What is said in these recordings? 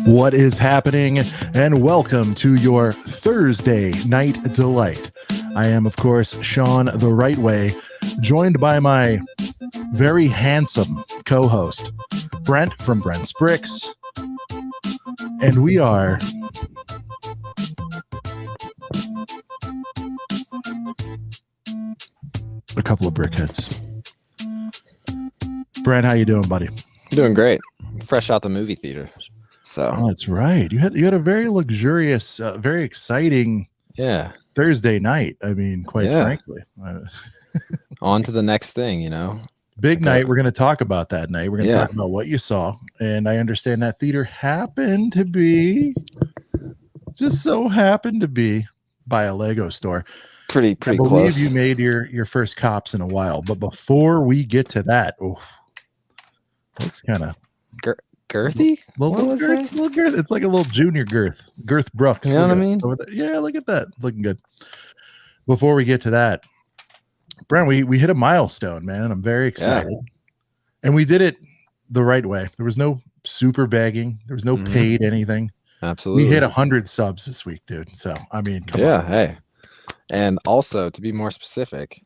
What is happening? And welcome to your Thursday Night Delight. I am, of course, Sean the Right Way, joined by my very handsome co-host, Brent from Brent's Bricks. And we are a couple of BrickHeads. Brent, how you doing, buddy? Doing great. Fresh out the movie theater. Oh, that's right. You had a very luxurious, very exciting Thursday night. I mean, quite frankly. On to the next thing, you know. Big night. We're going to talk about that night. We're going to talk about what you saw. And I understand that theater happened to be by a Lego store. Pretty I believe close. You made your first cops in a while. But before we get to that, looks kind of girthy? Little girth. It's like a little junior girth. Girth Brooks. You know what I mean? Yeah, look at that. Looking good. Before we get to that, Brent, we hit a milestone, man, and I'm very excited. And we did it the right way. There was no super begging. There was no paid anything. Absolutely. We hit 100 subs this week, dude. So, I mean, come on. Hey. And also, to be more specific,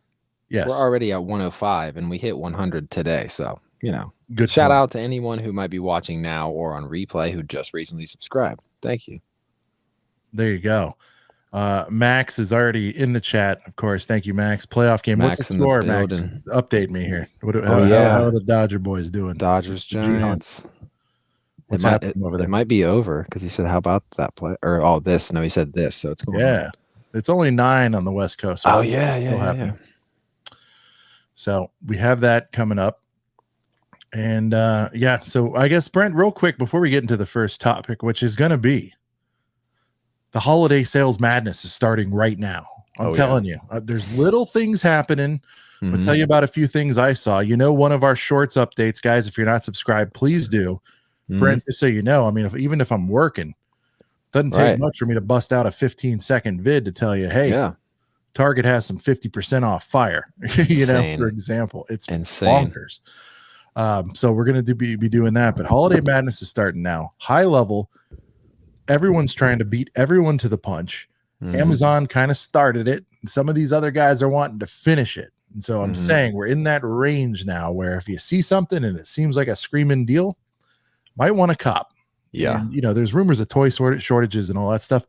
yes, we're already at 105, and we hit 100 today. So, you know, good shout out to anyone who might be watching now or on replay who just recently subscribed. Thank you. There you go. Max is already in the chat, of course. Thank you, Max. Playoff game. Max What's the score, Max? Update me here. How are the Dodger boys doing? Dodgers, Giants. What's happening over there? It might be over because he said, "How about that play?" Or this. No, he said this. So it's going on. It's only 9 on the West Coast. So yeah. So we have that coming up. And so I guess, Brent, real quick before we get into the first topic, which is going to be the holiday sales madness is starting right now. I'm telling you, there's little things happening. I'll tell you about a few things I saw. You know, one of our shorts updates, guys, if you're not subscribed, please do. Brent, just so you know, I mean, even if I'm working, doesn't take much for me to bust out a 15-second vid to tell you, hey, Target has some 50% off fire. You know, for example, it's insane. Bonkers. So we're going to be doing that, but holiday madness is starting now. High level, everyone's trying to beat everyone to the punch. Amazon kind of started it, and some of these other guys are wanting to finish it. And so I'm saying we're in that range now where if you see something and it seems like a screaming deal, might want to cop. And, you know, there's rumors of toy shortages and all that stuff.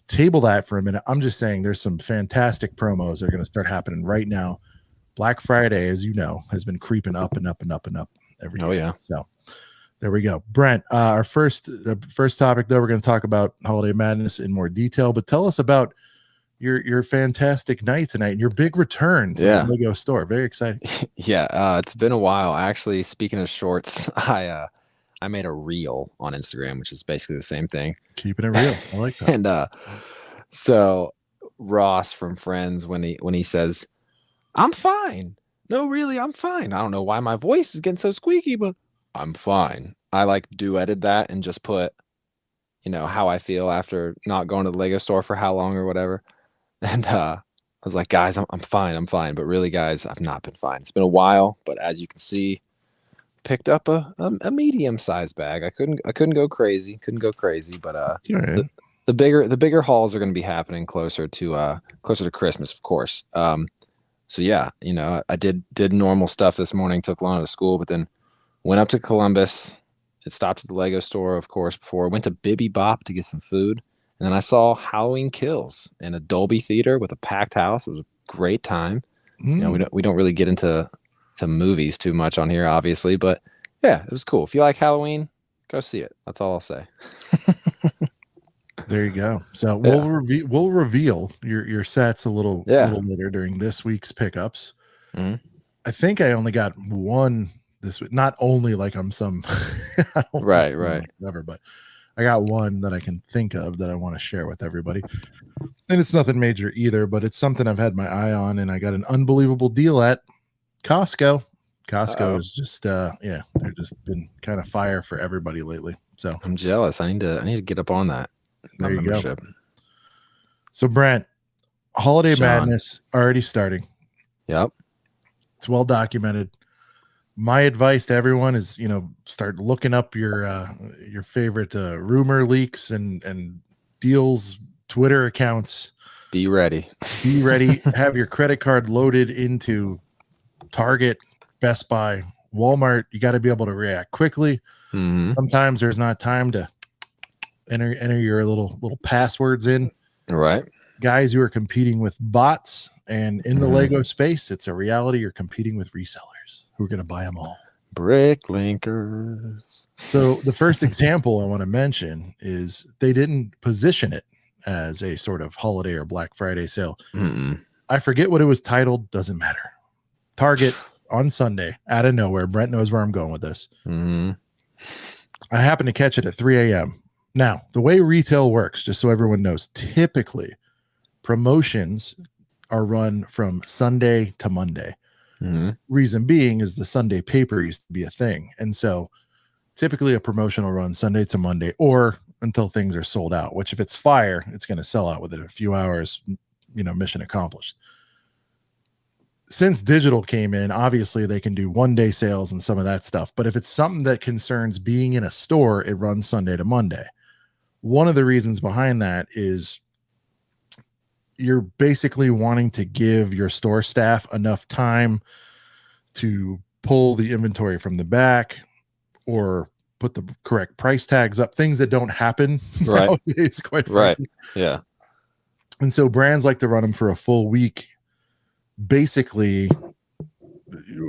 Table that for a minute. I'm just saying there's some fantastic promos that are going to start happening right now. Black Friday, as you know, has been creeping up and up and up and up every day. So there we go. Brent, our first topic, though, we're going to talk about Holiday Madness in more detail. But tell us about your fantastic night tonight and your big return to the Lego store. Very exciting. It's been a while. Actually, speaking of shorts, I made a reel on Instagram, which is basically the same thing. Keeping it real. I like that. And so Ross from Friends, when he says, "I'm fine. No, really, I'm fine. I don't know why my voice is getting so squeaky, but I'm fine." I duetted that and just put, you know, how I feel after not going to the Lego store for how long or whatever. And I was like, guys, I'm fine. But really, guys, I've not been fine. It's been a while, but as you can see, picked up a medium-sized bag. I couldn't go crazy. But the bigger hauls are going to be happening closer to Christmas, of course. So yeah, you know, I did normal stuff this morning, took Lana to school, but then went up to Columbus. It stopped at the Lego store, of course, before I went to Bibby Bop to get some food. And then I saw Halloween Kills in a Dolby theater with a packed house. It was a great time. You know, we don't really get into movies too much on here, obviously, but yeah, it was cool. If you like Halloween, go see it. That's all I'll say. There you go. So we'll reveal your sets a little later during this week's pickups. I think I only got one this week. Not only like I'm some right, whatever, but I got one that I can think of that I want to share with everybody. And it's nothing major either, but it's something I've had my eye on, and I got an unbelievable deal at Costco. Costco is just they've just been kind of fire for everybody lately. So I'm jealous. I need to get up on that. There you go. So Brent, Holiday Madness already starting. Yep. It's well documented. My advice to everyone is, start looking up your favorite rumor leaks and deals, Twitter accounts. Be ready. Be ready. Have your credit card loaded into Target, Best Buy, Walmart. You got to be able to react quickly. Sometimes there's not time to enter your little passwords in. Right. Guys, you are competing with bots, and in the Lego space, it's a reality. You're competing with resellers who are going to buy them all. Bricklinkers. So the first example I want to mention is they didn't position it as a sort of holiday or Black Friday sale. I forget what it was titled. Doesn't matter. Target on Sunday, out of nowhere. Brent knows where I'm going with this. I happened to catch it at 3 a.m. Now, the way retail works, just so everyone knows, typically promotions are run from Sunday to Monday. Reason being is the Sunday paper used to be a thing. And so typically a promotion will run Sunday to Monday or until things are sold out, which if it's fire, it's going to sell out within a few hours, mission accomplished. Since digital came in, obviously they can do one-day sales and some of that stuff. But if it's something that concerns being in a store, it runs Sunday to Monday. One of the reasons behind that is you're basically wanting to give your store staff enough time to pull the inventory from the back or put the correct price tags up, things that don't happen nowadays, quite frankly. Yeah. And so brands like to run them for a full week. Basically,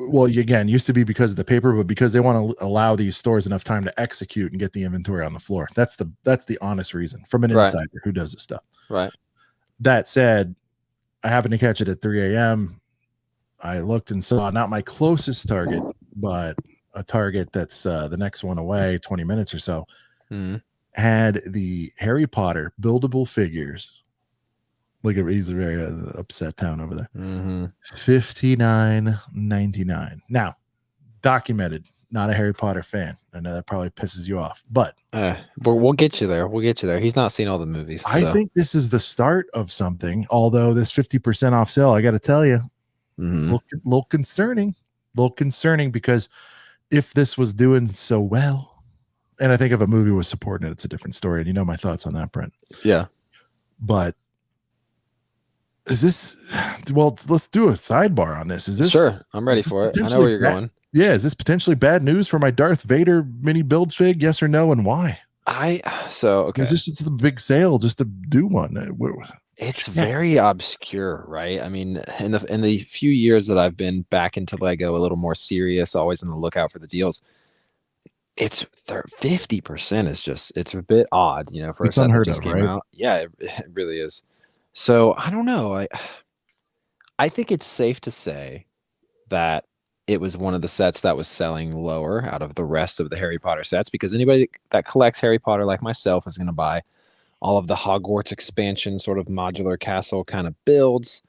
well, again, used to be because of the paper, but because they want to allow these stores enough time to execute and get the inventory on the floor. That's the honest reason from an insider who does this stuff. Right. That said, I happened to catch it at 3 a.m. I looked and saw not my closest Target, but a Target that's the next one away, 20 minutes or so, had the Harry Potter buildable figures. Look at, he's a very upset town over there. $59.99. Now, documented, not a Harry Potter fan. I know that probably pisses you off, but we'll get you there. We'll get you there. He's not seen all the movies. I think this is the start of something. Although this 50% off sale, I got to tell you, little concerning because if this was doing so well, and I think if a movie was supporting it, it's a different story. And you know my thoughts on that, Brent. Yeah, but is this? Well, let's do a sidebar on this. Is this sure? I'm ready for it. I know where you're going. Yeah, is this potentially bad news for my Darth Vader mini build fig? Yes or no, and why? Okay. Is this just a big sale just to do one? It's very obscure, right? I mean, in the few years that I've been back into Lego, a little more serious, always on the lookout for the deals. It's 50% is just, it's a bit odd, for it's a set unheard that just of, came right? out. Yeah, it really is. So I don't know. I think it's safe to say that it was one of the sets that was selling lower out of the rest of the Harry Potter sets, because anybody that collects Harry Potter like myself is going to buy all of the Hogwarts expansion sort of modular castle kind of builds,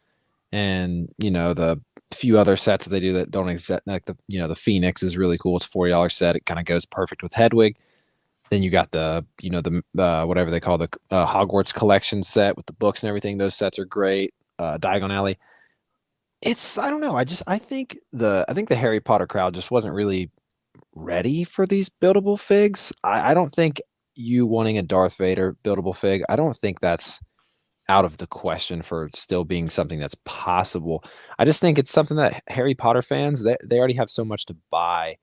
and the few other sets that they do that don't exist, like the Phoenix is really cool. It's a $40 set. It kind of goes perfect with Hedwig. Then you got the whatever they call the Hogwarts collection set with the books and everything. Those sets are great. Diagon Alley. I don't know. I think the Harry Potter crowd just wasn't really ready for these buildable figs. I don't think you wanting a Darth Vader buildable fig, I don't think that's out of the question for still being something that's possible. I just think it's something that Harry Potter fans, they already have so much to buy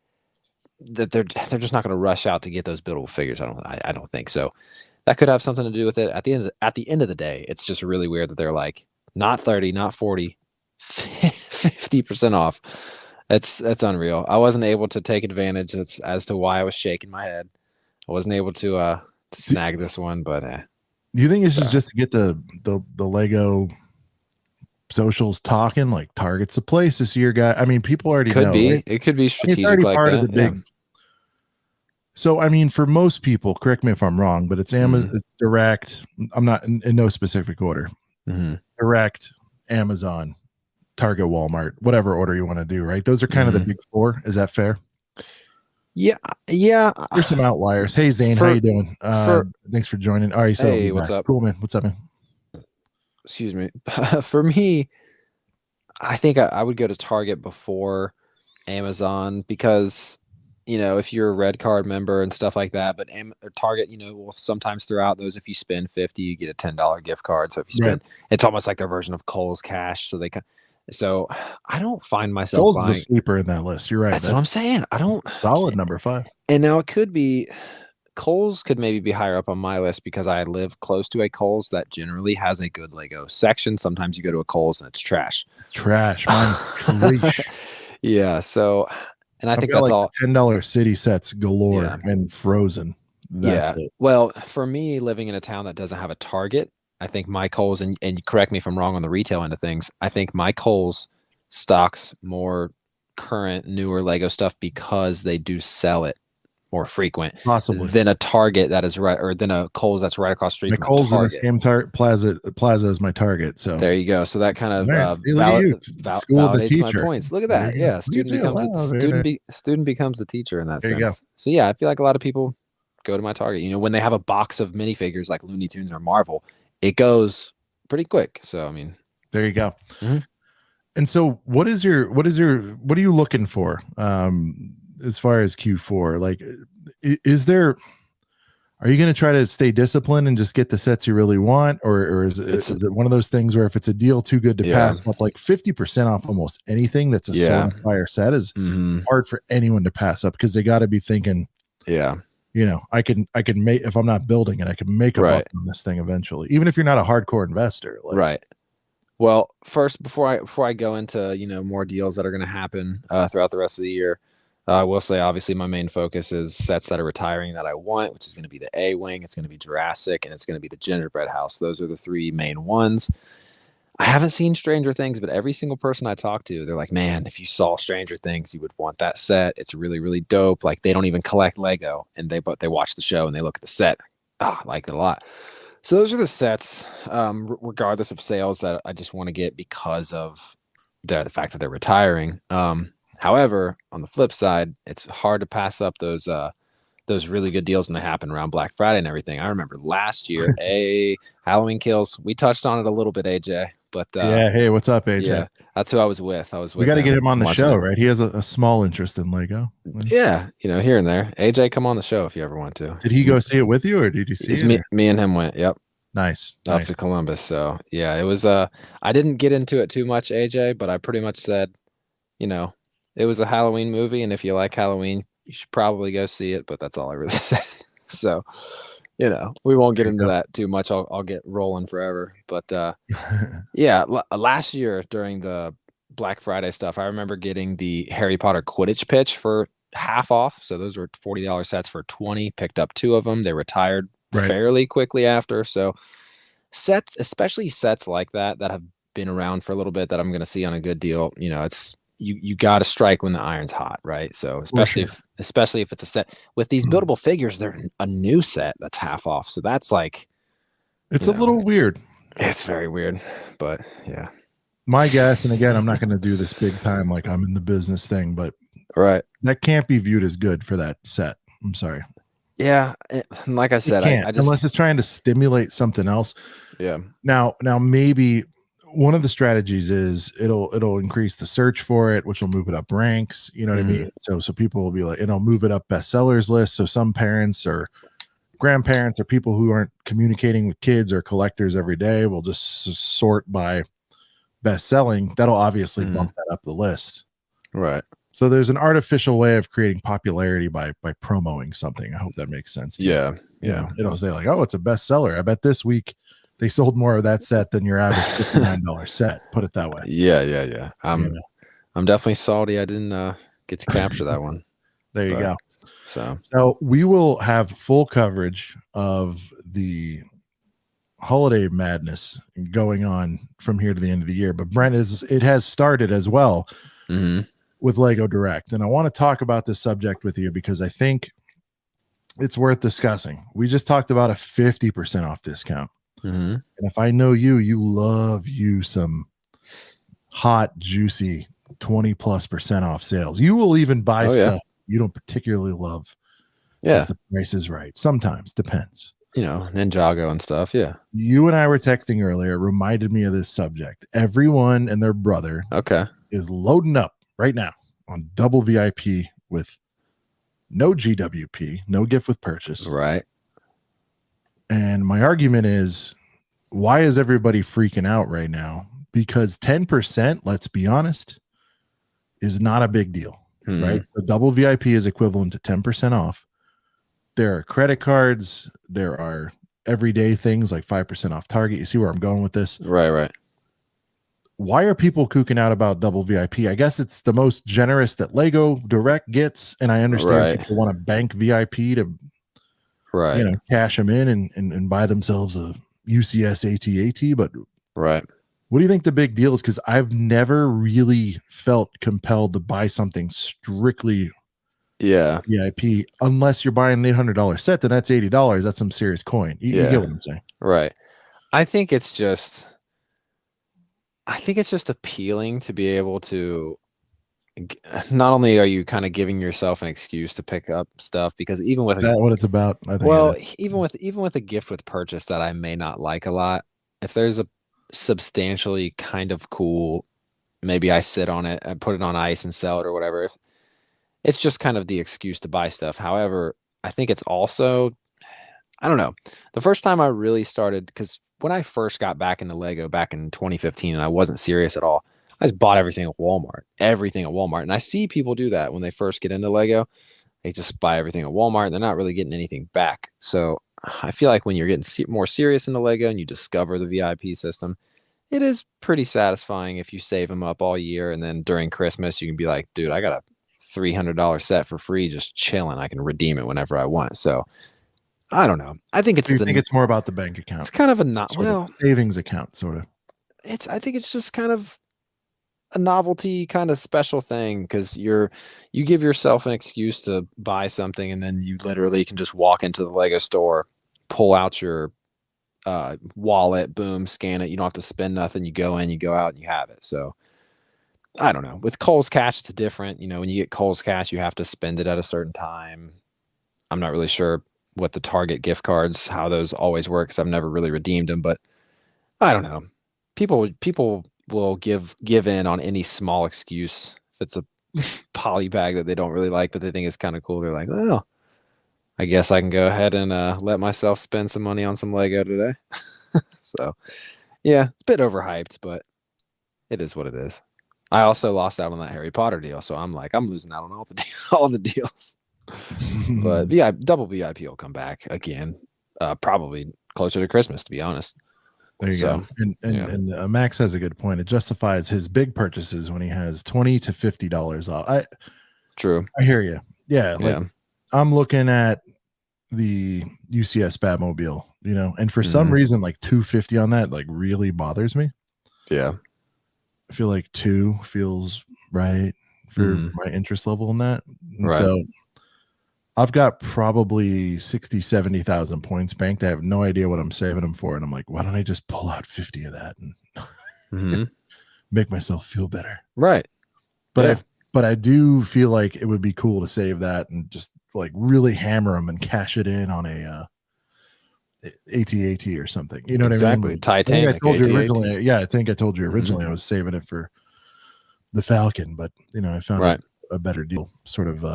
that they're just not going to rush out to get those buildable figures. I don't think so. That could have something to do with it. At the end of the day, it's just really weird that they're like not 30, not 40, 50% off. That's unreal. I wasn't able to take advantage as to why I was shaking my head. I wasn't able to snag this one, but do you think this is just to get the Lego socials talking, like Target's a place this year, guy? I mean, people already could know. be. Right? It could be strategic. It's already like part that. of the big. So, I mean, for most people, correct me if I'm wrong, but it's Amazon, it's direct. I'm not in no specific order. Direct, Amazon, Target, Walmart, whatever order you want to do, right? Those are kind of the big four. Is that fair? Yeah. There's some outliers. Hey, Zane, how you doing? Thanks for joining. All right, so hey, what's up? Cool, man. What's up, man? Excuse me. For me, I think I would go to Target before Amazon because, if you're a red card member and stuff like that, but or Target, will sometimes throw out those. If you spend 50, you get a $10 gift card. So if you spend, it's almost like their version of Kohl's Cash. So I don't find myself Kohl's buying. is a sleeper in that list. You're right. That's what I'm saying. I don't. Solid number 5. And now it could be. Kohl's could maybe be higher up on my list because I live close to a Kohl's that generally has a good Lego section. Sometimes you go to a Kohl's and it's trash. It's trash. Mine's yeah. So, and I think that's all $10 city sets galore and Frozen. That's it. Well, for me, living in a town that doesn't have a Target, I think my Kohl's, and correct me if I'm wrong on the retail end of things, I think my Kohl's stocks more current, newer Lego stuff because they do sell it more frequent, possibly, than a Target that is right, or than a Kohl's that's right across the street. My Kohl's in the same plaza as my Target. So there you go. So that kind of validates my points. Look at that. Yeah, student becomes a teacher in that sense. So yeah, I feel like a lot of people go to my Target. When they have a box of minifigures like Looney Tunes or Marvel, it goes pretty quick. So I mean, there you go. Mm-hmm. And so, what are you looking for? As far as Q4, like, are you going to try to stay disciplined and just get the sets you really want? Or is it one of those things where if it's a deal too good to pass up, like 50% off almost anything that's a Sword and Fire set is hard for anyone to pass up, because they got to be thinking, I can make, if I'm not building it, I can make a buck on this thing eventually, even if you're not a hardcore investor. Like, Well, first, before I go into, more deals that are going to happen throughout the rest of the year, I will say, obviously, my main focus is sets that are retiring that I want, which is going to be the A-Wing, it's going to be Jurassic, and it's going to be the Gingerbread House. Those are the 3 main ones. I haven't seen Stranger Things, but every single person I talk to, they're like, man, if you saw Stranger Things, you would want that set. It's really, really dope. Like, they don't even collect Lego, but they watch the show and they look at the set. I like it a lot. So those are the sets, regardless of sales, that I just want to get because of the fact that they're retiring. However, on the flip side, it's hard to pass up those really good deals when they happen around Black Friday and everything. I remember last year, Halloween Kills. We touched on it a little bit, AJ. But hey, what's up, AJ? Yeah, that's who I was with. We got to get him on the show, right? He has a small interest in Lego. Yeah, here and there. AJ, come on the show if you ever want to. Did he go see it with you, or did you see it? Me and him went. Yep. Nice. Up to Columbus. So yeah, it was. I didn't get into it too much, AJ, but I pretty much said, it was a Halloween movie, and if you like Halloween, you should probably go see it. But that's all I really said. So, we won't get into that too much. I'll get rolling forever. But last year during the Black Friday stuff, I remember getting the Harry Potter Quidditch pitch for half off. So those were $40 sets for $20. Picked up 2 of them. They retired fairly quickly after. So sets, especially sets like that have been around for a little bit, that I'm going to see on a good deal. It's. You got to strike when the iron's hot, right? So especially if it's a set with these buildable figures, they're a new set that's half off. So that's like, it's a little weird. It's very weird, but yeah. My guess, and again, I'm not going to do this big time like I'm in the business thing, but that can't be viewed as good for that set. I'm sorry. Yeah, like I said, I just, unless it's trying to stimulate something else. Yeah. Now maybe. One of the strategies is it'll increase the search for it, which will move it up ranks. You know what I mean? So people will be like, move it up bestsellers list. So some parents or grandparents or people who aren't communicating with kids or collectors every day will just sort by best selling. That'll obviously bump that up the list. Right. So there's an artificial way of creating popularity by promoting something. I hope that makes sense. Yeah. It'll say like, oh, it's a bestseller. I bet this week they sold more of that set than your average $59 set. Put it that way. Yeah. I'm definitely salty I didn't get to capture that one. There you go. So we will have full coverage of the holiday madness going on from here to the end of the year. But Brent, it has started as well with Lego Direct. And I want to talk about this subject with you because I think it's worth discussing. We just talked about a 50% off discount. And if I know you love some hot, juicy 20+% off sales. You will even buy stuff you don't particularly love. If the price is right. Sometimes depends. Ninjago and stuff. Yeah. You and I were texting earlier. It reminded me of this subject. Everyone and their brother is loading up right now on double VIP with no GWP, no gift with purchase. Right. And my argument is, why is everybody freaking out right now? Because 10%, let's be honest, is not a big deal, right? So double VIP is equivalent to 10% off. There are credit cards. There are everyday things like 5% off Target. You see where I'm going with this? Right. Why are people kooking out about double VIP? I guess it's the most generous that Lego Direct gets. And I understand people want to bank VIP to, cash them in and buy themselves a UCS AT-AT. But what do you think the big deal is? Because I've never really felt compelled to buy something strictly VIP unless you're buying an $800 set. Then that's $80. That's some serious coin. You get what I'm saying? Right. I think it's just appealing to be able to, not only are you kind of giving yourself an excuse to pick up stuff, because even with what it's about, I think. Well, even with a gift with purchase that I may not like a lot, if there's a substantially kind of cool, maybe I sit on it, I put it on ice and sell it or whatever. If it's just kind of the excuse to buy stuff. However, I think it's also, I don't know, the first time I really started, because when I first got back into Lego back in 2015 and I wasn't serious at all, I just bought everything at Walmart. And I see people do that when they first get into Lego. They just buy everything at Walmart. They're not really getting anything back. So I feel like when you're getting more serious into Lego and you discover the VIP system, it is pretty satisfying if you save them up all year. And then during Christmas, you can be like, dude, I got a $300 set for free, just chilling. I can redeem it whenever I want. So I don't know. I think it's, I think it's more about the bank account. It's kind of a savings account, sort of. I think it's just kind of a novelty kind of special thing, because you give yourself an excuse to buy something, and then you literally can just walk into the Lego store, pull out your wallet, boom, scan it. You don't have to spend nothing. You go in, you go out, and you have it. So I don't know. With Kohl's Cash, it's different. When you get Kohl's Cash, you have to spend it at a certain time. I'm not really sure what the Target gift cards, how those always work, because I've never really redeemed them. But I don't know. People will give in on any small excuse. If it's a poly bag that they don't really like, but they think it's kind of cool, they're like, well, I guess I can go ahead and let myself spend some money on some Lego today. So yeah, it's a bit overhyped, but it is what it is. I also lost out on that Harry Potter deal, so I'm losing out on all the deals. But double VIP will come back again, probably closer to Christmas, to be honest. There you go. And Max has a good point. It justifies his big purchases when he has $20 to $50 off. True. I hear you. Yeah. I'm looking at the UCS Batmobile, and for some reason, like $250 on that, like really bothers me. Yeah. I feel like $2 feels right for my interest level in that. And so I've got probably 60, 70,000 points banked. I have no idea what I'm saving them for. And I'm like, why don't I just pull out 50 of that and make myself feel better? Right. But I do feel like it would be cool to save that and just like really hammer them and cash it in on a AT-AT or something. You know what I mean? Titanic. I told you originally. Yeah, I think I told you originally I was saving it for the Falcon, but I found a better deal sort of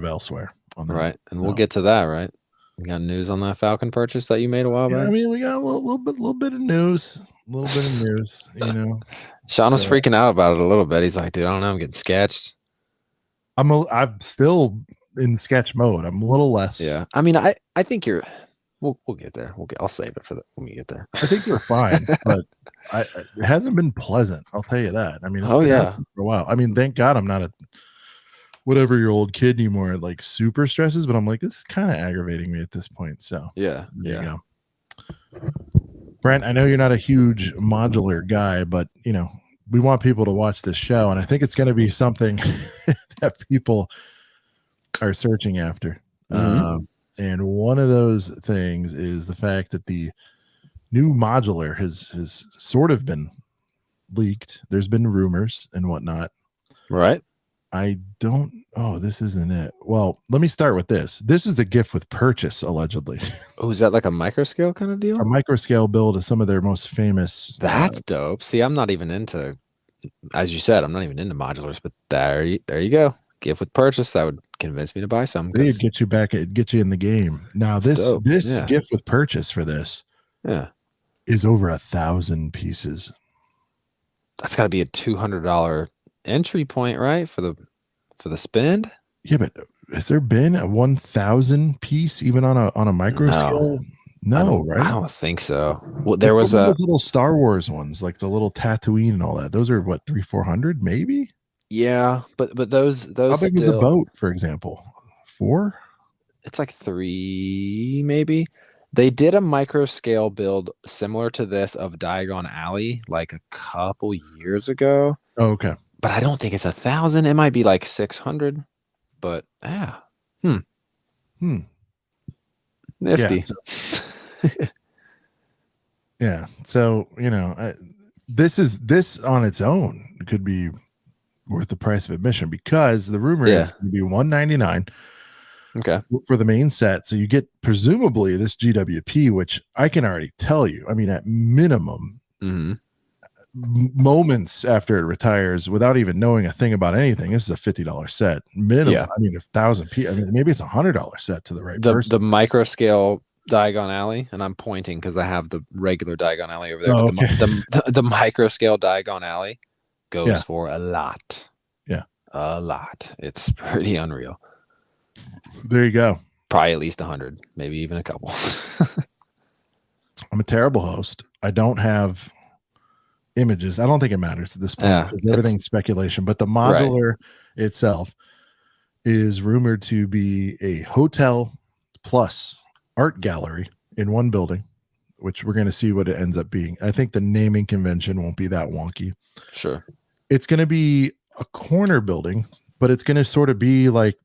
elsewhere on that. Right. And we'll get to that, right? We got news on that Falcon purchase that you made a while back. I mean, we got a little bit of news. Sean was freaking out about it a little bit. He's like, dude, I don't know, I'm getting sketched. I'm still in sketch mode. I'm a little less. Yeah. I mean, I think we'll get there. I'll save it for when we get there. I think you're fine, but it hasn't been pleasant. I'll tell you that. I mean, it's been for a while. I mean, thank God I'm not a whatever-year-old kid anymore, like super stresses, but I'm like, this is kind of aggravating me at this point. So there you go. Brent, I know you're not a huge modular guy, but we want people to watch this show, and I think it's going to be something that people are searching after. And one of those things is the fact that the new modular has sort of been leaked. There's been rumors and whatnot. Right. This isn't it. Well, let me start with this. This is a gift with purchase, allegedly. Oh, is that like a microscale kind of deal? It's a microscale build of some of their most famous. That's dope. See, I'm not even into as you said, I'm not even into modulars, but there you go. Gift with purchase. That would convince me to buy some. It'd get you back. It'd get you in the game. Now this dope. Yeah. gift with purchase for this is over 1,000 pieces. That's got to be a $200 entry point, right? For the spend. Yeah, but has there been a 1,000 piece even on a micro scale? No, right? I don't think so. Well, there was a little Star Wars ones, like the little Tatooine and all that. Those are what, 300-400 maybe? Yeah, but those How big is a boat, for example? 4? It's like 3 maybe. They did a micro scale build similar to this of Diagon Alley like a couple years ago. Oh, okay. But I don't think it's 1,000. It might be like 600. But yeah. Nifty. Yeah. So, this on its own could be worth the price of admission, because the rumor is going to be $199 for the main set. So you get presumably this GWP, which I can already tell you, I mean, at minimum, moments after it retires, without even knowing a thing about anything, this is a $50 set minimum. I mean, 1,000 people. I mean, maybe it's $100 set to the right person. The micro scale Diagon Alley, and I'm pointing because I have the regular Diagon Alley over there. Oh, but the micro scale Diagon Alley goes for a lot. Yeah, a lot. It's pretty unreal. There you go. Probably at least 100, maybe even a couple. I'm a terrible host. I don't have images. I don't think it matters at this point because everything's speculation. But the modular itself is rumored to be a hotel plus art gallery in one building, which we're going to see what it ends up being. I think the naming convention won't be that wonky. Sure. It's going to be a corner building, but it's going to sort of be like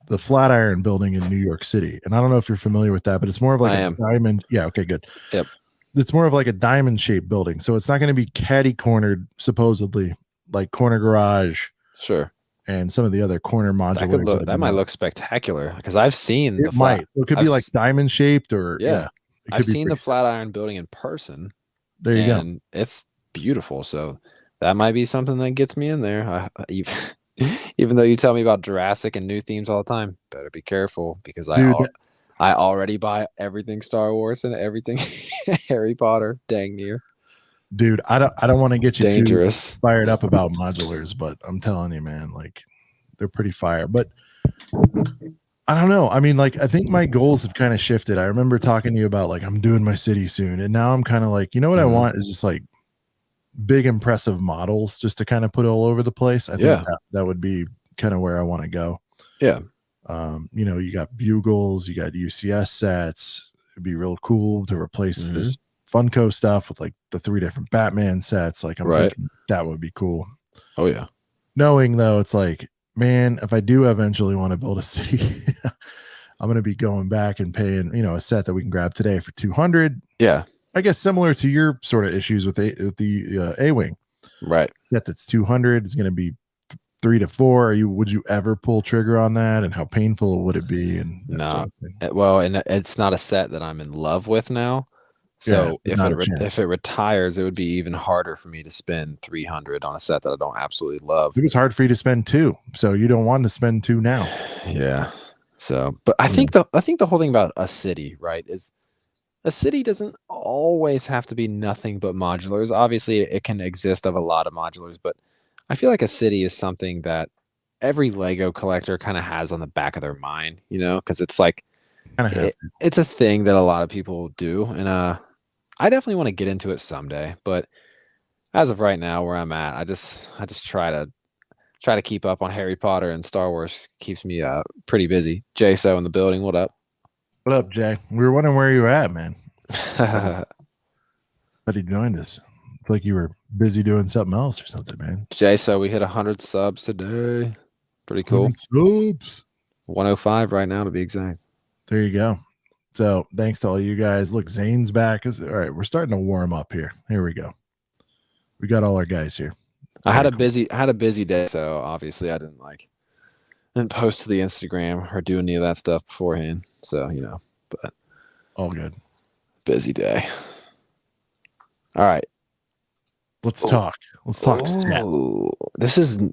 the Flatiron building in New York City. And I don't know if you're familiar with that, but it's more of like a diamond. Yeah. Okay, good. Yep. It's more of like a diamond shaped building. So it's not going to be catty cornered, supposedly, like Corner Garage. Sure. And some of the other corner modulars. That might look spectacular because I've seen it might. So it could be like diamond shaped or I've seen the Flatiron building in person. There you go. And it's beautiful. So that might be something that gets me in there. Even though you tell me about Jurassic and new themes all the time, better be careful because I already buy everything Star Wars and everything Harry Potter, dang near. Dude, I don't want to get you dangerous too fired up about modulars, but I'm telling you, man, like they're pretty fire. But I don't know. I mean, like I think my goals have kind of shifted. I remember talking to you about like I'm doing my city soon, and now I'm kind of like, you know what I want is just like big impressive models just to kind of put all over the place. I think that would be kind of where I want to go. Yeah. You got bugles, you got UCS sets. It'd be real cool to replace this Funko stuff with like the 3 different Batman sets. Like I'm thinking that would be cool. Oh yeah. Knowing though, it's like, man, if I do eventually want to build a city, I'm going to be going back and paying, a set that we can grab today for 200. Yeah. I guess similar to your sort of issues with the A-Wing. Right. That's 200 is going to be 3 to 4. Would you ever pull trigger on that, and how painful would it be? And that sort of thing? Well, and it's not a set that I'm in love with now. So if it retires, it would be even harder for me to spend 300 on a set that I don't absolutely love. It was hard for you to spend 2, so you don't want to spend 2 now. Yeah. So, but I think the whole thing about a city, right, is a city doesn't always have to be nothing but modulars. Obviously, it can exist of a lot of modulars, but I feel like a city is something that every Lego collector kind of has on the back of their mind, because it's like it's a thing that a lot of people do, and I definitely want to get into it someday. But as of right now, where I'm at, I just try to keep up on Harry Potter and Star Wars. Keeps me pretty busy. Jay So in the building. What up? What up, Jay? We were wondering where you were at, man. But he joined us. It's like you were busy doing something else or something, man. Jay, so we hit 100 subs today. Pretty cool. Subs. 105 right now to be exact. There you go. So thanks to all you guys. Look, Zane's back. All right, we're starting to warm up here. Here we go. We got all our guys here. I had a busy day, so obviously I didn't post to the Instagram or do any of that stuff beforehand. So but all good. Busy day. All right. Let's talk. Let's talk stats. Oh,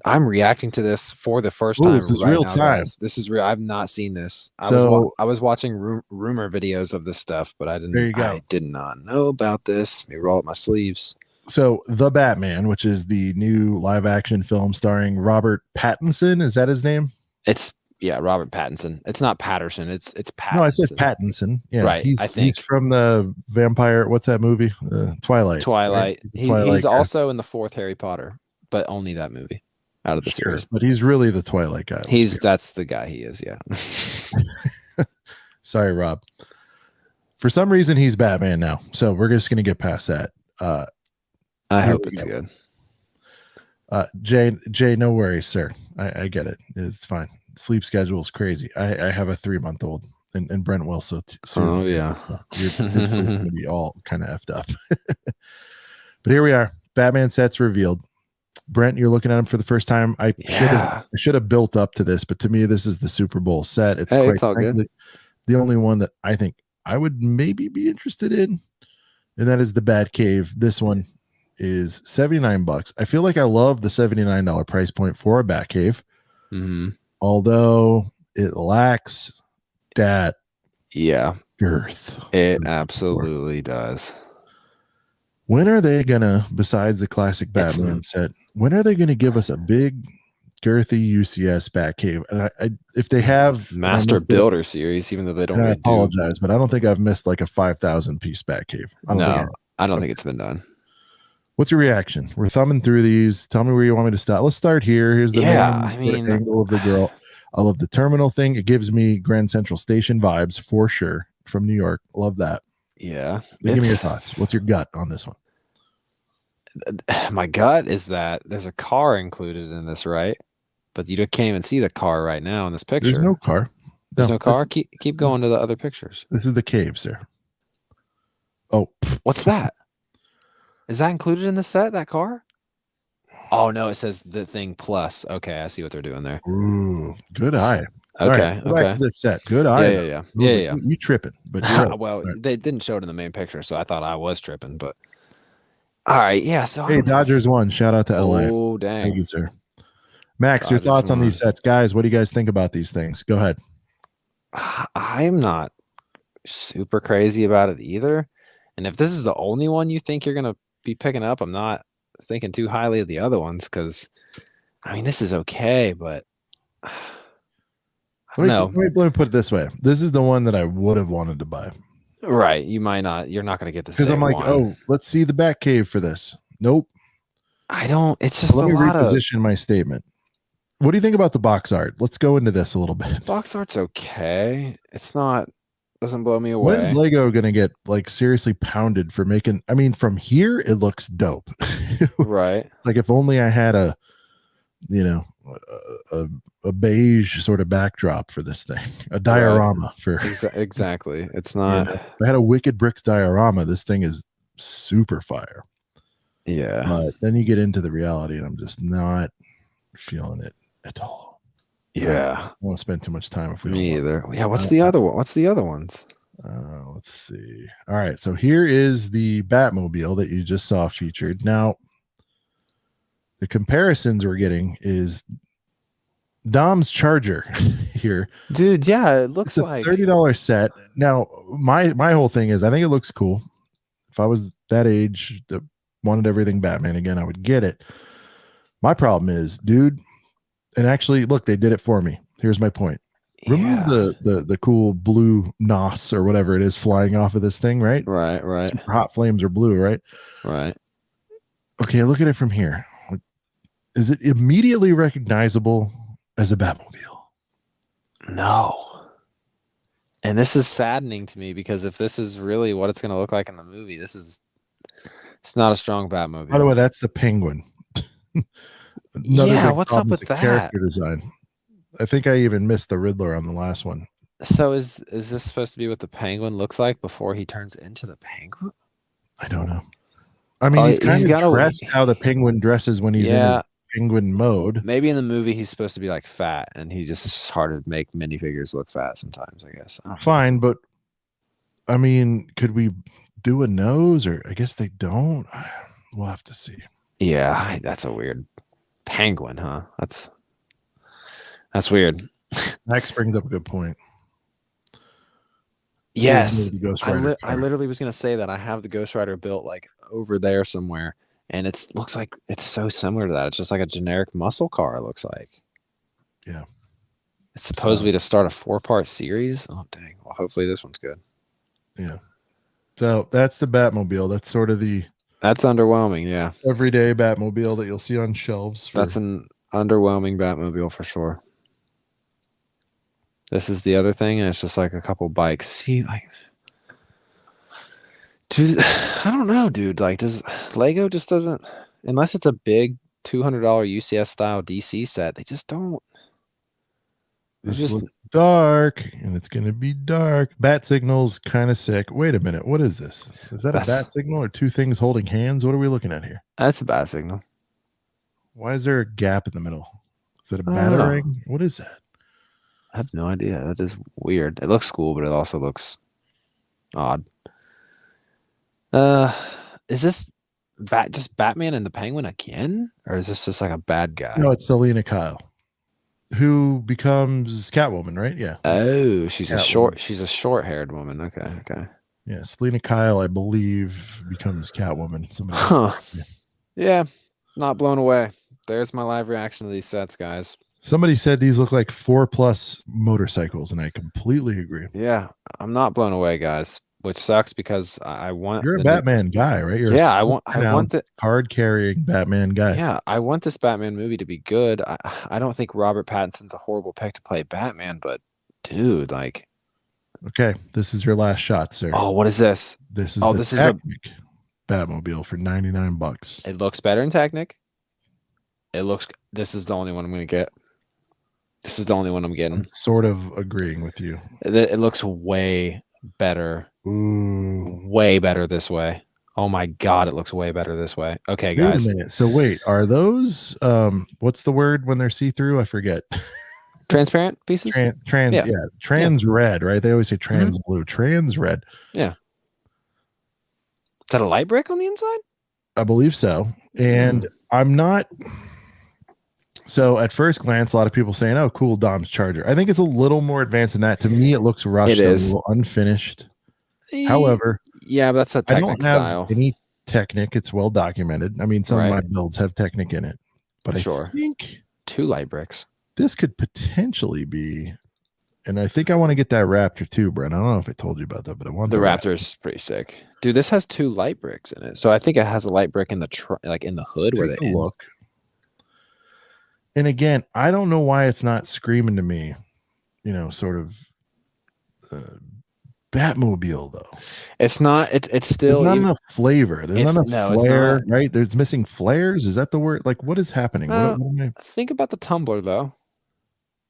I'm reacting to this for the first Oh, time this is right real now, time. guys. This is real. I've not seen this. So I was watching rumor videos of this stuff, but there you go. I did not know about this. Let me roll up my sleeves. So The Batman, which is the new live action film starring Robert Pattinson, is that his name? It's Robert Pattinson. It's not Patterson. It's Pattinson. No, I said Pattinson. Yeah, right. He's from the vampire. What's that movie? Twilight. Twilight. Right? He's also in the 4th Harry Potter, but only that movie out of the series. But he's really the Twilight guy. That's the guy he is. Yeah. Sorry, Rob. For some reason, he's Batman now, so we're just gonna get past that. I hope it's good. Jay, no worries, sir. I get it. It's fine. Sleep schedule is crazy. I have a 3-month-old, and Brent will soon. Oh yeah, your sleep's gonna be all kind of effed up. But here we are. Batman sets revealed. Brent, you're looking at him for the first time. I should have built up to this, but to me, this is the Super Bowl set. It's it's all good. The only one that I think I would maybe be interested in, and that is the Batcave. This one is $79. I feel like I love the $79 price point for a Batcave, although it lacks that girth. It absolutely does. When are they gonna, besides the classic Batman set, when are they gonna give us a big girthy UCS Batcave? And if they have Master Builder series, even though they don't, I apologize, but I don't think I've missed like a 5,000 piece Batcave. I don't think it's been done. What's your reaction? We're thumbing through these. Tell me where you want me to start. Let's start here. Here's the main angle of the girl. I love the terminal thing. It gives me Grand Central Station vibes for sure from New York. Love that. Yeah. Give me your thoughts. What's your gut on this one? My gut is that there's a car included in this, right? But you can't even see the car right now in this picture. There's no car. There's no car. Keep going to the other pictures. This is the cave, sir. Oh, what's that? Is that included in the set, that car? Oh, no, it says the thing plus. Okay, I see what they're doing there. Ooh, good eye. Okay, back to the set. Good eye. Yeah. You tripping. But well, they didn't show it in the main picture, so I thought I was tripping. But all right, yeah. So hey, Dodgers won. Shout out to LA. Oh, dang. Thank you, sir. Max, your thoughts on these sets. Guys, what do you guys think about these things? Go ahead. I'm not super crazy about it either. And if this is the only one you think you're going to be picking up, I'm not thinking too highly of the other ones because, I mean, this is okay, but I don't know. Let me put it this way. This is the one that I would have wanted to buy. Right. You might not. You're not going to get this. Because I'm like, oh, let's see the Batcave for this. Nope. I don't. It's just let me reposition my statement. What do you think about the box art? Let's go into this a little bit. Box art's okay. It's not. Doesn't blow me away. When's Lego gonna get like seriously pounded for making? I mean, from here it looks dope. Right. Like if only I had a beige sort of backdrop for this thing, a diorama for exactly. It's not. If I had a Wicked Bricks diorama, this thing is super fire. Yeah. But then you get into the reality, and I'm just not feeling it at all. Yeah, I won't spend too much time if we. Me either. Yeah. What's the other one? What's the other ones? Let's see. All right, so here is the Batmobile that you just saw featured. Now, the comparisons we're getting is Dom's Charger here, dude. Yeah, it looks like $30 set. Now, my whole thing is, I think it looks cool. If I was that age that wanted everything Batman again, I would get it. My problem is, dude. And actually, look, they did it for me. Here's my point. Remove the cool blue NOS or whatever it is flying off of this thing, right? Right. Super hot flames are blue, right? Right. Okay, look at it from here. Is it immediately recognizable as a Batmobile? No. And this is saddening to me because if this is really what it's going to look like in the movie, it's not a strong Batmobile. By the way, that's the Penguin. What's up with that character design? I think I even missed the Riddler on the last one. So is this supposed to be what the Penguin looks like before he turns into the Penguin? I don't know. I mean, he's kind of dressed how the Penguin dresses when he's in his Penguin mode. Maybe in the movie he's supposed to be like fat, and it's just hard to make minifigures look fat sometimes. I guess. Fine, but I mean, could we do a nose? Or I guess they don't. We'll have to see. Yeah, that's a weird penguin, huh? That's weird. Max brings up a good point. Yes, Ghost Rider I literally was gonna say that I have the Ghost Rider built like over there somewhere, and it looks like it's so similar to that. It's just like a generic muscle car. It looks like. Yeah. It's supposedly to start a 4-part series. Oh dang! Well, hopefully this one's good. Yeah. So that's the Batmobile. That's sort of the. That's underwhelming. Yeah. Everyday Batmobile that you'll see on shelves. That's an underwhelming Batmobile for sure. This is the other thing, and it's just like a couple bikes. See, like, dude, I don't know, dude. Like, does Lego just doesn't, unless it's a big $200 UCS style DC set, they just don't. This looks dark, and it's gonna be dark. Bat signal's kind of sick. Wait a minute, what is this? Is that a bat signal or two things holding hands? What are we looking at here? That's a bat signal. Why is there a gap in the middle? Is it a batarang? What is that? I have no idea. That is weird. It looks cool, but it also looks odd. Is this just Batman and the Penguin again, or is this just like a bad guy? No, it's Selena Kyle, who becomes Catwoman, right? Yeah. Oh, she's a short-haired woman. Okay. Yeah, Selena Kyle, I believe, becomes Catwoman. Somebody. Huh. Yeah, not blown away. There's my live reaction to these sets, guys. Somebody said these look like 4+ motorcycles, and I completely agree. Yeah, I'm not blown away, guys, which sucks because I want. You're a Batman guy, right? I want the card-carrying Batman guy. Yeah, I want this Batman movie to be good. I don't think Robert Pattinson's a horrible pick to play Batman, but dude, like. Okay, this is your last shot, sir. Oh, what is this? This is a Batmobile for $99. It looks better in Technic. This is the only one I'm going to get. This is the only one I'm getting. I'm sort of agreeing with you. It looks way better. Ooh. Way better this way. Oh my God, it looks way better this way. Okay, guys. Wait a minute. So wait, are those what's the word when they're see-through? I forget. Transparent pieces? Trans red, right? They always say trans blue. Trans red. Yeah. Is that a light brick on the inside? I believe so. And I'm not. So at first glance, a lot of people saying, "Oh, cool, Dom's Charger." I think it's a little more advanced than that. To me, it looks rushed. It is a little unfinished. However, yeah, but that's a Technic style. I don't have any Technic. It's well documented. I mean, some of my builds have Technic in it, but I think 2 light bricks. This could potentially be, and I think I want to get that Raptor too, Brent. I don't know if I told you about that, but I want the Raptor is pretty sick, dude. This has 2 light bricks in it, so I think it has a light brick in the like in the hood where they look. And again, I don't know why it's not screaming to me, sort of Batmobile though. It's not. It's still not enough flavor. There's not enough flair, right? There's missing flares. Is that the word? Like, what is happening? Think about the tumbler though.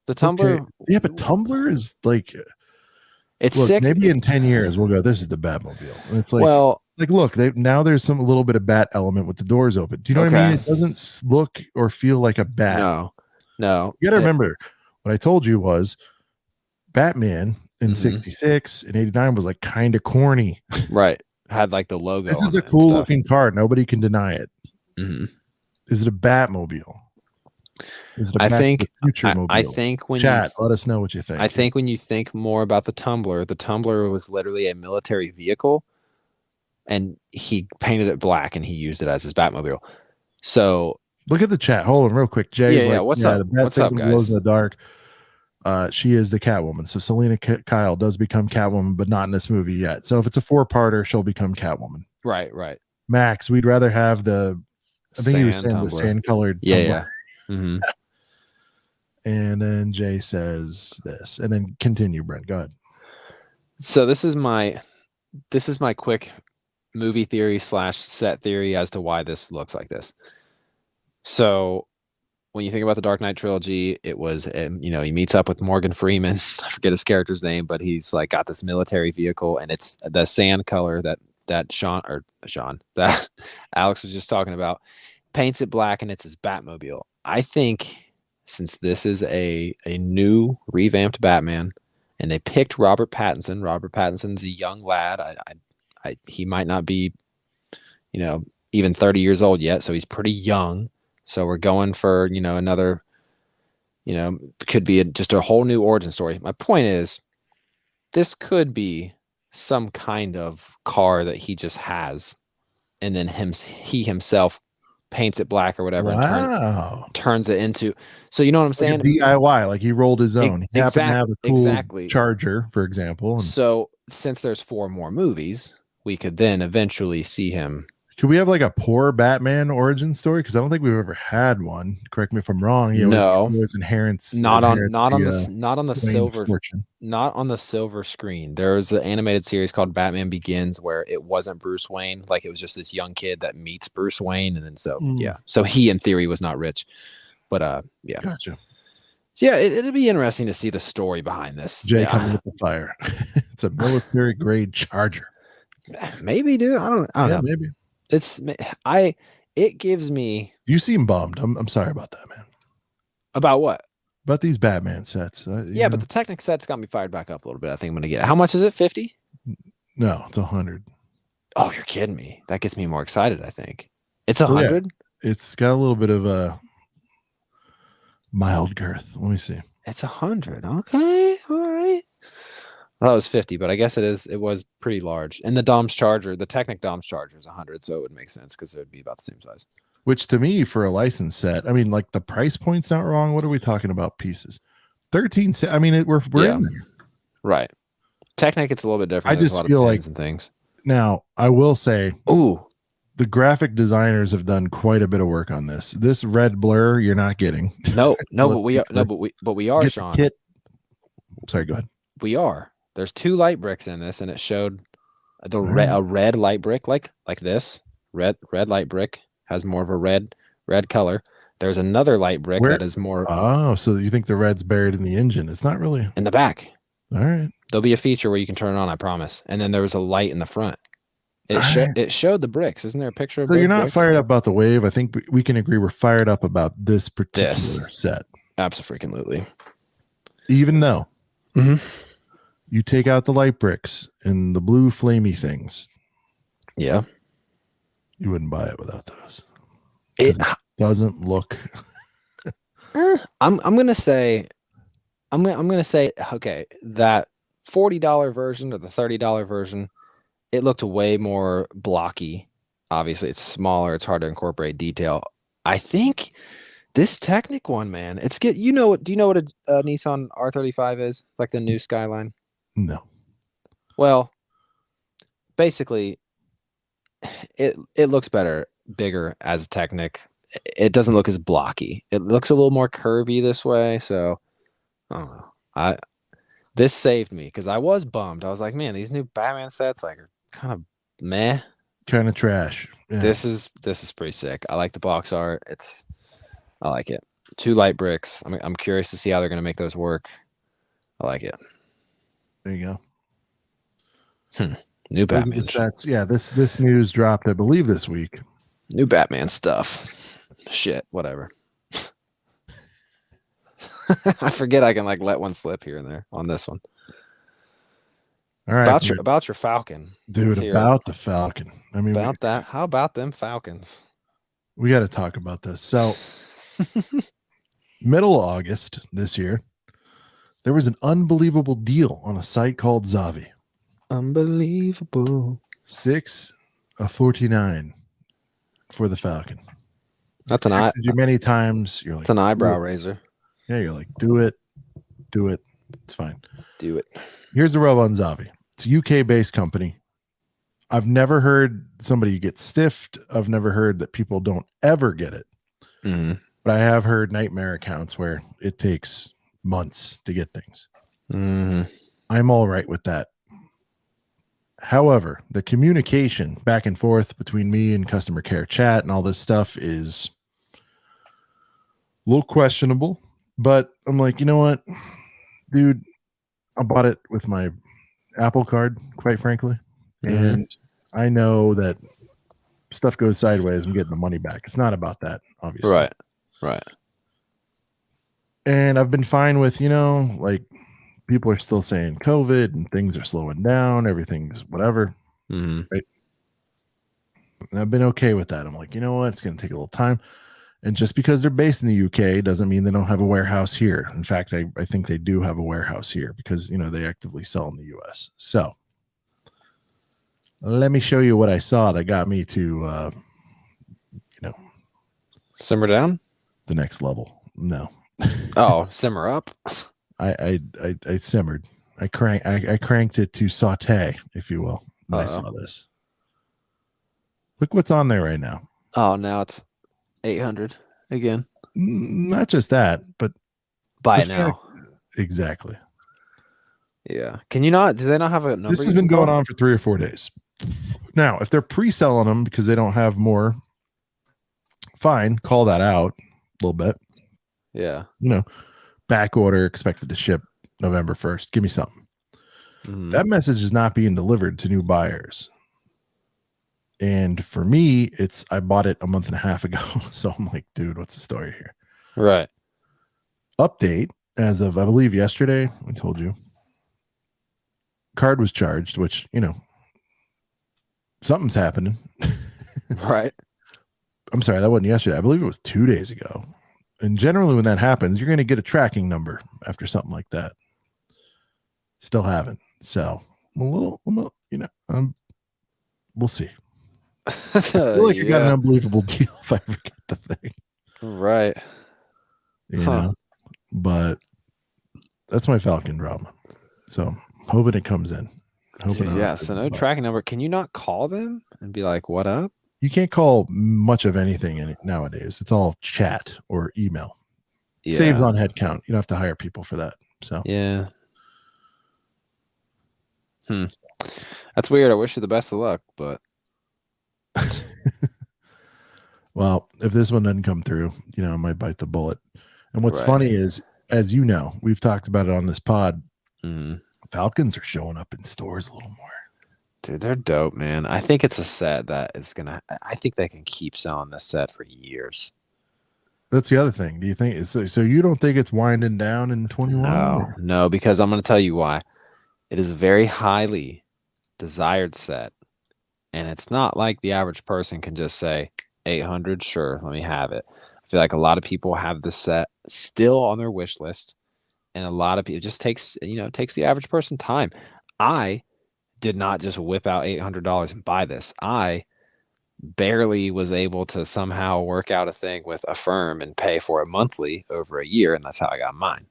The tumbler. Okay. Yeah, but tumbler is like. It's sick. Maybe in 10 years we'll go, this is the Batmobile. And it's like, look, now there's a little bit of bat element with the doors open. Do you know what I mean? It doesn't look or feel like a bat. No. You got to remember, what I told you was Batman in 66 and 89 was like kind of corny. Right. Had like the logo. This is a cool looking car. Nobody can deny it. Is it a Batmobile? Is it a future mobile? I think when let us know what you think. I think when you think more about the Tumbler was literally a military vehicle, and he painted it black and he used it as his Batmobile. So look at the chat. Hold on, real quick. Jay's what's up? What's up, guys? Glows in the dark. She is the Catwoman. So Selena Kyle does become Catwoman, but not in this movie yet. So if it's a 4-parter, she'll become Catwoman. Right. Max, we'd rather have the. I think you were saying the sand-colored. Yeah. And then Jay says this, and then continue, Brent. Go ahead. So this is my quick movie theory / set theory as to why this looks like this. So when you think about the Dark Knight trilogy, it was he meets up with Morgan Freeman. I forget his character's name, but he's like got this military vehicle, and it's the sand color that that Alex was just talking about. Paints it black, and it's his Batmobile. I think since this is a new revamped Batman, and they picked Robert Pattinson. Robert Pattinson's a young lad. He might not be, even 30 years old yet, so he's pretty young. So we're going for, another, could be just a whole new origin story. My point is, this could be some kind of car that he just has, and then he himself paints it black or whatever, and turns it into. So you know what I'm saying? DIY, like he rolled his own. He happened to have a cool Charger, for example. So since there's 4 more movies, we could then eventually see him. Could we have like a poor Batman origin story? Because I don't think we've ever had one. Correct me if I'm wrong. No, inherits not on the silver screen. There was an animated series called Batman Begins where it wasn't Bruce Wayne, like it was just this young kid that meets Bruce Wayne, and then so he in theory was not rich, but yeah, gotcha. So yeah, it'd be interesting to see the story behind this. Jay coming with the fire. It's a military grade Charger. Maybe, dude. I don't know. Maybe. It gives me. You seem bummed. I'm sorry about that, man. About what? About these Batman sets. But the Technic set's got me fired back up a little bit. I think I'm gonna get it. How much is it? 50? No, it's 100. Oh, you're kidding me. That gets me more excited, I think. It's 100? Yeah. It's got a little bit of a mild girth. Let me see. It's 100. Okay. All right. I thought it was 50, but I guess it was pretty large. And the Dom's Charger, the Technic Dom's Charger is 100, so it would make sense because it would be about the same size. Which to me, for a licensed set, I mean, like the price point's not wrong. What are we talking about pieces? 13. I mean, we're in there. Right. Technic, it's a little bit different. I just feel like and things. Now, I will say, the graphic designers have done quite a bit of work on this. This red blur, you're not getting. No, but we are, Sean. Sorry, go ahead. We are. There's 2 light bricks in this, and it showed a red light brick like this. Red light brick has more of a red color. There's another light brick that is more. Oh, so you think the red's buried in the engine? It's not really in the back. All right. There'll be a feature where you can turn it on, I promise. And then there was a light in the front. It showed the bricks. Isn't there a picture of? So you're not bricks? Fired up about the wave. I think we can agree we're fired up about this particular set. Absolutely. Even though. Mm-hmm. You take out the light bricks and the blue flamey things. Yeah. You wouldn't buy it without those. It doesn't look. I'm gonna say, okay, that $40 version or the $30 version, it looked way more blocky. Obviously, it's smaller. It's hard to incorporate detail. I think this Technic one, man, it's do you know what a Nissan R35 is? Like the new Skyline? No. Well, basically, it looks better, bigger as Technic. It doesn't look as blocky. It looks a little more curvy this way. So, I don't know. This saved me because I was bummed. I was like, man, these new Batman sets are kind of meh, kind of trash. Yeah. This is pretty sick. I like the box art. I like it. 2 light bricks. I'm curious to see how they're going to make those work. I like it. There you go. New Batman. This news dropped, I believe, this week. New Batman stuff. Shit, whatever. I forget I can let one slip here and there on this one. All right. About your Falcon. Dude, about the Falcon. I mean, about that. How about them Falcons? We got to talk about this. So middle of August this year, there was an unbelievable deal on a site called Zavi. Unbelievable. $649 for the Falcon. That's an eye. You many times. You're like, it's an eyebrow raiser. Yeah, you're like, do it. It's fine. Do it. Here's the rub on Zavi. It's a UK-based company. I've never heard somebody get stiffed. I've never heard that people don't ever get it. Mm-hmm. But I have heard nightmare accounts where it takes months to get things. Mm-hmm. I'm all right with that. However, the communication back and forth between me and customer care chat and all this stuff is a little questionable. But I'm like, you know what, dude? I bought it with my Apple card, quite frankly. Mm-hmm. And I know that stuff goes sideways. I'm getting the money back. It's not about that, obviously. Right. And I've been fine with, people are still saying COVID and things are slowing down. Everything's whatever. Mm-hmm. Right. And I've been okay with that. I'm like, you know what? It's going to take a little time. And just because they're based in the UK doesn't mean they don't have a warehouse here. In fact, I think they do have a warehouse here because, they actively sell in the US. So let me show you what I saw that got me to, simmer down. The next level. No. Oh, simmer up. I simmered. I cranked it to saute, if you will, when I saw this. Look what's on there right now. Oh, now it's 800 again. Not just that, but buy it now. Exactly. Yeah. Can you not? Do they not have a number? This has been going on for 3 or 4 days. Now, if they're pre-selling them because they don't have more, fine. Call that out a little bit. Yeah. Back order expected to ship November 1st. Give me something. That message is not being delivered to new buyers. And for me, I bought it a month and a half ago. So I'm like, dude, what's the story here? Right. Update as of, I believe, yesterday. I told you. Card was charged, which, something's happening. Right. I'm sorry, that wasn't yesterday. I believe it was 2 days ago. And generally when that happens, you're going to get a tracking number after something like that. Still haven't. So I'm a little, we'll see. I feel like I got an unbelievable deal if I ever get the thing. Right. But that's my Falcon drama. So hoping it comes in. So no tracking number. Can you not call them and be like, what up? You can't call much of anything nowadays. It's all chat or email. Yeah. Saves on headcount. You don't have to hire people for that. So yeah. That's weird. I wish you the best of luck, but well, if this one doesn't come through, I might bite the bullet. And what's funny is, as you know, we've talked about it on this pod. Falcons are showing up in stores a little more. Dude, they're dope, man. I think it's a set that is gonna. I think they can keep selling this set for years. That's the other thing. Do you think so? You don't think it's winding down in 21? No, because I'm going to tell you why. It is a very highly desired set, and it's not like the average person can just say 800. Sure, let me have it. I feel like a lot of people have this set still on their wish list, and a lot of people, it just takes the average person time. I did not just whip out $800 and buy this. I barely was able to somehow work out a thing with a firm and pay for it monthly over a year, and that's how I got mine.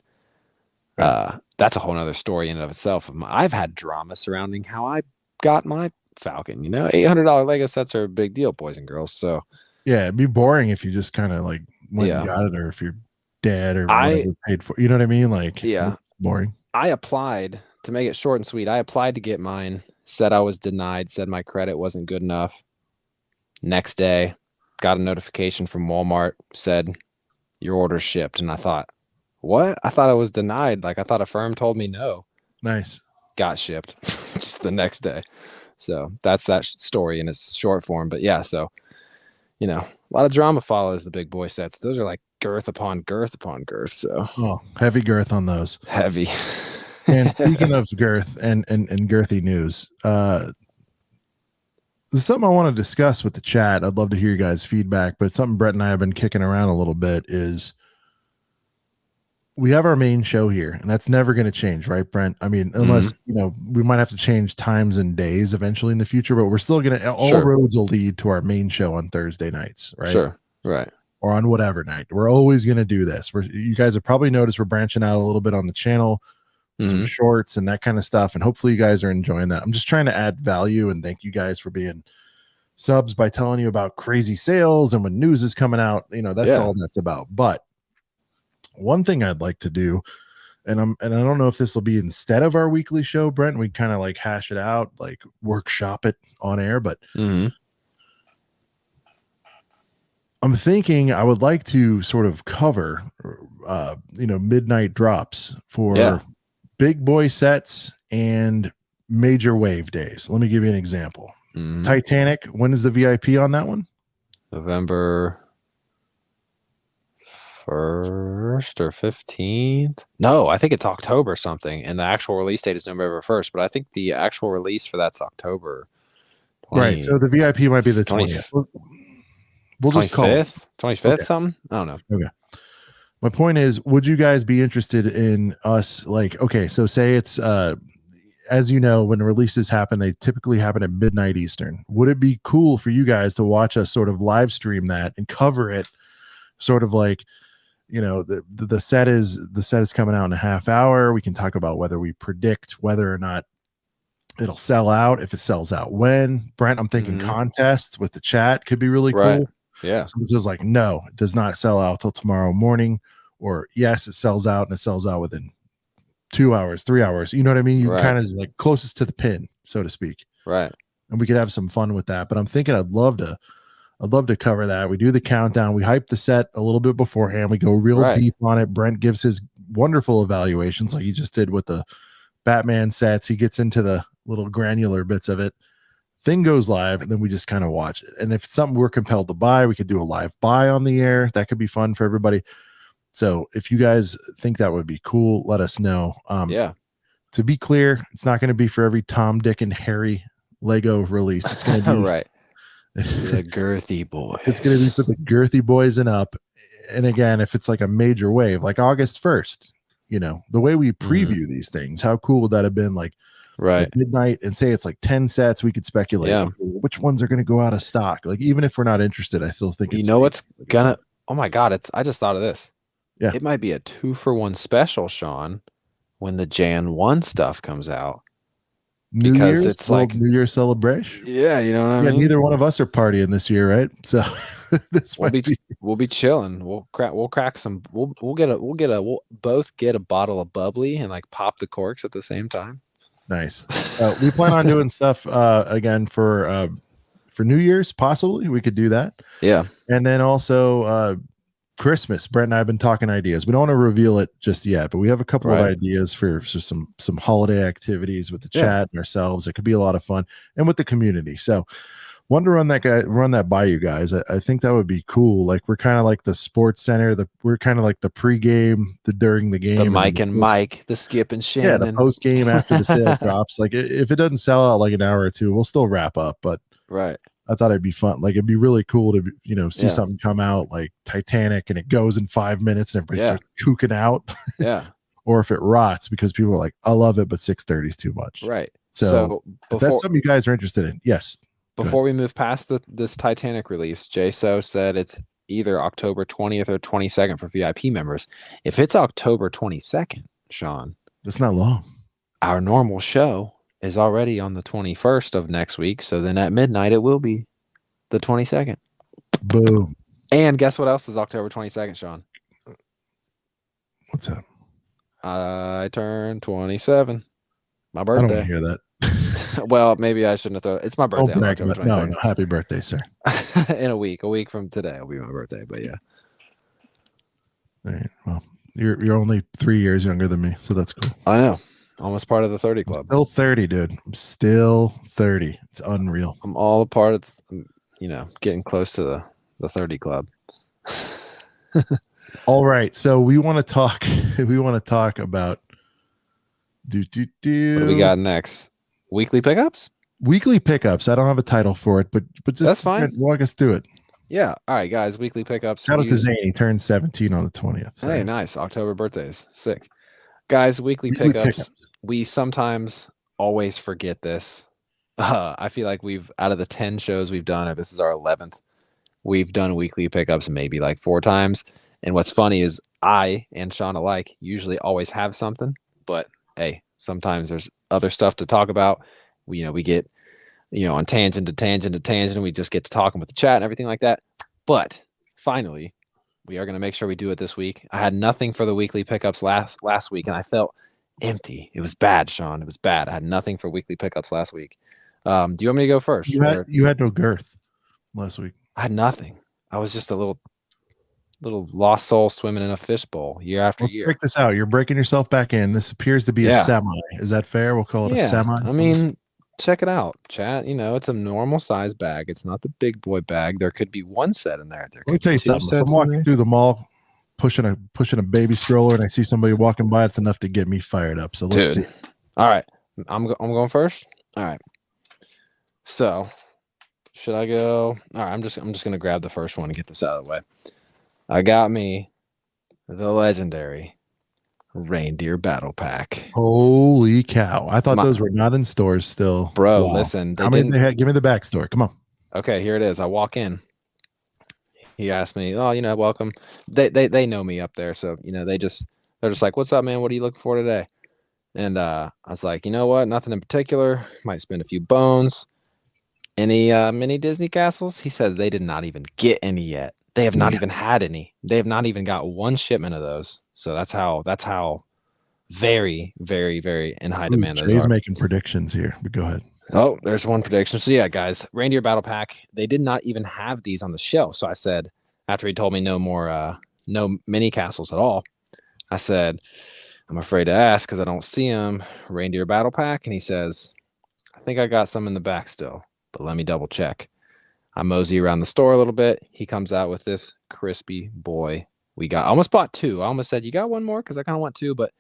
Right. That's a whole nother story in and of itself. I've had drama surrounding how I got my Falcon. $800 Lego sets are a big deal, boys and girls. So yeah, it'd be boring if you just kind of like went and got it, or if your dad or whatever paid for. You know what I mean? Like, it's boring. I applied, to make it short and sweet. I applied to get mine. Said I was denied. Said my credit wasn't good enough. Next day, got a notification from Walmart, said your order shipped. And I thought, what? I thought I was denied. Like, I thought a firm told me no. Nice. Got shipped just the next day. So that's that story in its short form. But yeah, so, a lot of drama follows the big boy sets. Those are like girth upon girth upon girth. So heavy girth on those. Heavy. And speaking of girth and girthy news, this is something I want to discuss with the chat. I'd love to hear you guys' feedback, but something Brett and I have been kicking around a little bit is we have our main show here, and that's never going to change, right, Brent? I mean, unless, we might have to change times and days eventually in the future, but we're still going to, all roads will lead to our main show on Thursday nights, right? Sure. Right. Or on whatever night. We're always going to do this. You guys have probably noticed we're branching out a little bit on the channel. Some shorts and that kind of stuff, and hopefully you guys are enjoying that. I'm just trying to add value, and thank you guys for being subs by telling you about crazy sales and when news is coming out. That's all that's about. But one thing I'd like to do, and I don't know if this will be instead of our weekly show, Brent, we kind of like hash it out, like workshop it on air, but I'm thinking I would like to sort of cover midnight drops for big boy sets and major wave days. Let me give you an example. Titanic, when is the VIP on that one? November 1st or 15th? No, I think it's October something, and the actual release date is November 1st, but I think the actual release for that's October Right. So the VIP might be the 20th. 20th. We'll just call it 25th, Okay. something. I don't know. Okay. My point is, would you guys be interested in us? Like, okay, so say it's as you know, when releases happen, they typically happen at midnight Eastern. Would it be cool for you guys to watch us sort of live stream that and cover it, sort of like, you know, the set is coming out in a half hour. We can talk about whether we predict whether or not it'll sell out, if it sells out when. Brent, I'm thinking contests with the chat could be really cool. Yeah. Someone says like, no, it does not sell out till tomorrow morning, or yes, it sells out and it sells out within 2 hours, 3 hours. You know what I mean? You kind of like closest to the pin, so to speak. Right. And we could have some fun with that. But I'm thinking I'd love to cover that. We do the countdown. We hype the set a little bit beforehand. We go real deep on it. Brent gives his wonderful evaluations like he just did with the Batman sets. He gets into the little granular bits of it. Thing goes live, and then we just kind of watch it. And if it's something we're compelled to buy, we could do a live buy on the air. That could be fun for everybody. So if you guys think that would be cool, let us know. To be clear, it's not going to be for every Tom, Dick, and Harry Lego release. It's going to be right. The girthy boys. It's going to be for the girthy boys and up. And again, if it's like a major wave, like August 1st, you know, the way we preview these things, how cool would that have been? Like, at midnight, and say it's like 10 sets, we could speculate which ones are going to go out of stock. Like, even if we're not interested, I still think what's gonna, oh my God, I just thought of this. Yeah. It might be a 2-for-1 special, Sean, when the Jan 1 stuff comes out. Because it's like New Year's celebration. Yeah, you know what I mean? Neither one of us are partying this year, right? So this we'll be chilling. We'll crack some we'll both get a bottle of bubbly and like pop the corks at the same time. Nice. So we plan on doing stuff again for New Year's, possibly. We could do that. Yeah. And then also Christmas. Brent and I have been talking ideas. We don't want to reveal it just yet, but we have a couple of ideas for some holiday activities with the chat and ourselves. It could be a lot of fun, and with the community. So wanted to run that by you guys. I think that would be cool. Like, we're kind of like the sports center. We're kind of like the pregame, the during the game, the Mike and Mike, the Skip and Shannon. Yeah, the post game after the sale drops. Like, if it doesn't sell out like an hour or two, we'll still wrap up. But I thought it'd be fun. Like, it'd be really cool to, you know, see something come out like Titanic and it goes in 5 minutes and everybody starts kooking out. Yeah. Or if it rots because people are like, I love it, but 6:30 is too much. Right. So if that's something you guys are interested in, yes. Before we move past this Titanic release, JSO said it's either October 20th or 22nd for VIP members. If it's October 22nd, Sean, that's not long. Our normal show is already on the 21st of next week. So then at midnight, it will be the 22nd. Boom. And guess what else is October 22nd, Sean? What's that? I turned 27. My birthday. I don't want to hear that. Well, maybe I shouldn't have thrown it. It's my birthday. On October 22nd. No, happy birthday, sir. In a week from today will be my birthday, but yeah. All right. Well, you're only 3 years younger than me, so that's cool. I know. Almost part of the 30 club. I'm still 30, dude. I'm still 30. It's unreal. I'm all a part of, getting close to the 30 club. All right. So we want to talk about What do we got next? Weekly pickups? Weekly pickups. I don't have a title for it, but just that's fine. Walk us through it. Yeah. All right, guys. Weekly pickups. Shout out to Zane. He turned 17 on the 20th. Hey, nice. October birthdays. Sick. Guys, weekly pickups. We sometimes always forget this. I feel like out of the 10 shows we've done, this is our 11th. We've done weekly pickups maybe like 4 times. And what's funny is I and Sean alike usually always have something, but hey, sometimes there's other stuff to talk about. We get, on tangent to tangent to tangent. We just get to talking with the chat and everything like that. But finally, we are going to make sure we do it this week. I had nothing for the weekly pickups last week, and I felt empty. It was bad, Sean. It was bad. I had nothing for weekly pickups last week. Do you want me to go first? You had no girth last week. I had nothing. I was just a little lost soul swimming in a fishbowl year after year. Break this out. You're breaking yourself back in. This appears to be a semi. Is that fair? We'll call it a semi. I mean, check it out, chat. It's a normal size bag. It's not the big boy bag. There could be one set in there. Let me tell you something. If I'm walking through the mall, pushing a baby stroller, and I see somebody walking by, it's enough to get me fired up. So let's see. All right, I'm going first. All right. So Should I go? All right, I'm just gonna grab the first one and get this out of the way. I got me the legendary Reindeer Battle Pack. Holy cow! I thought My- those were not in stores still. Bro, Wow. listen, How many they had? Give me the backstory. Come on. Okay, here it is. I walk in. He asked me, "Oh, welcome." They know me up there, so they're just like, "What's up, man? What are you looking for today?" And I was like, "You know what? Nothing in particular. Might spend a few bones. Any mini Disney castles?" He said they did not even get any yet. They have not even had any. They have not even got one shipment of those. So that's how very, very, very in high demand those Jay's are. making predictions here, but go ahead. Oh, there's one prediction. So yeah, guys, Reindeer Battle Pack. They did not even have these on the shelf. So I said, after he told me no more, no mini castles at all, I said, I'm afraid to ask because I don't see them. Reindeer Battle Pack, and he says, I think I got some in the back still, but let me double check. I mosey around the store a little bit. He comes out with this crispy boy. I almost bought two. I almost said, you got one more? Because I kind of want two, but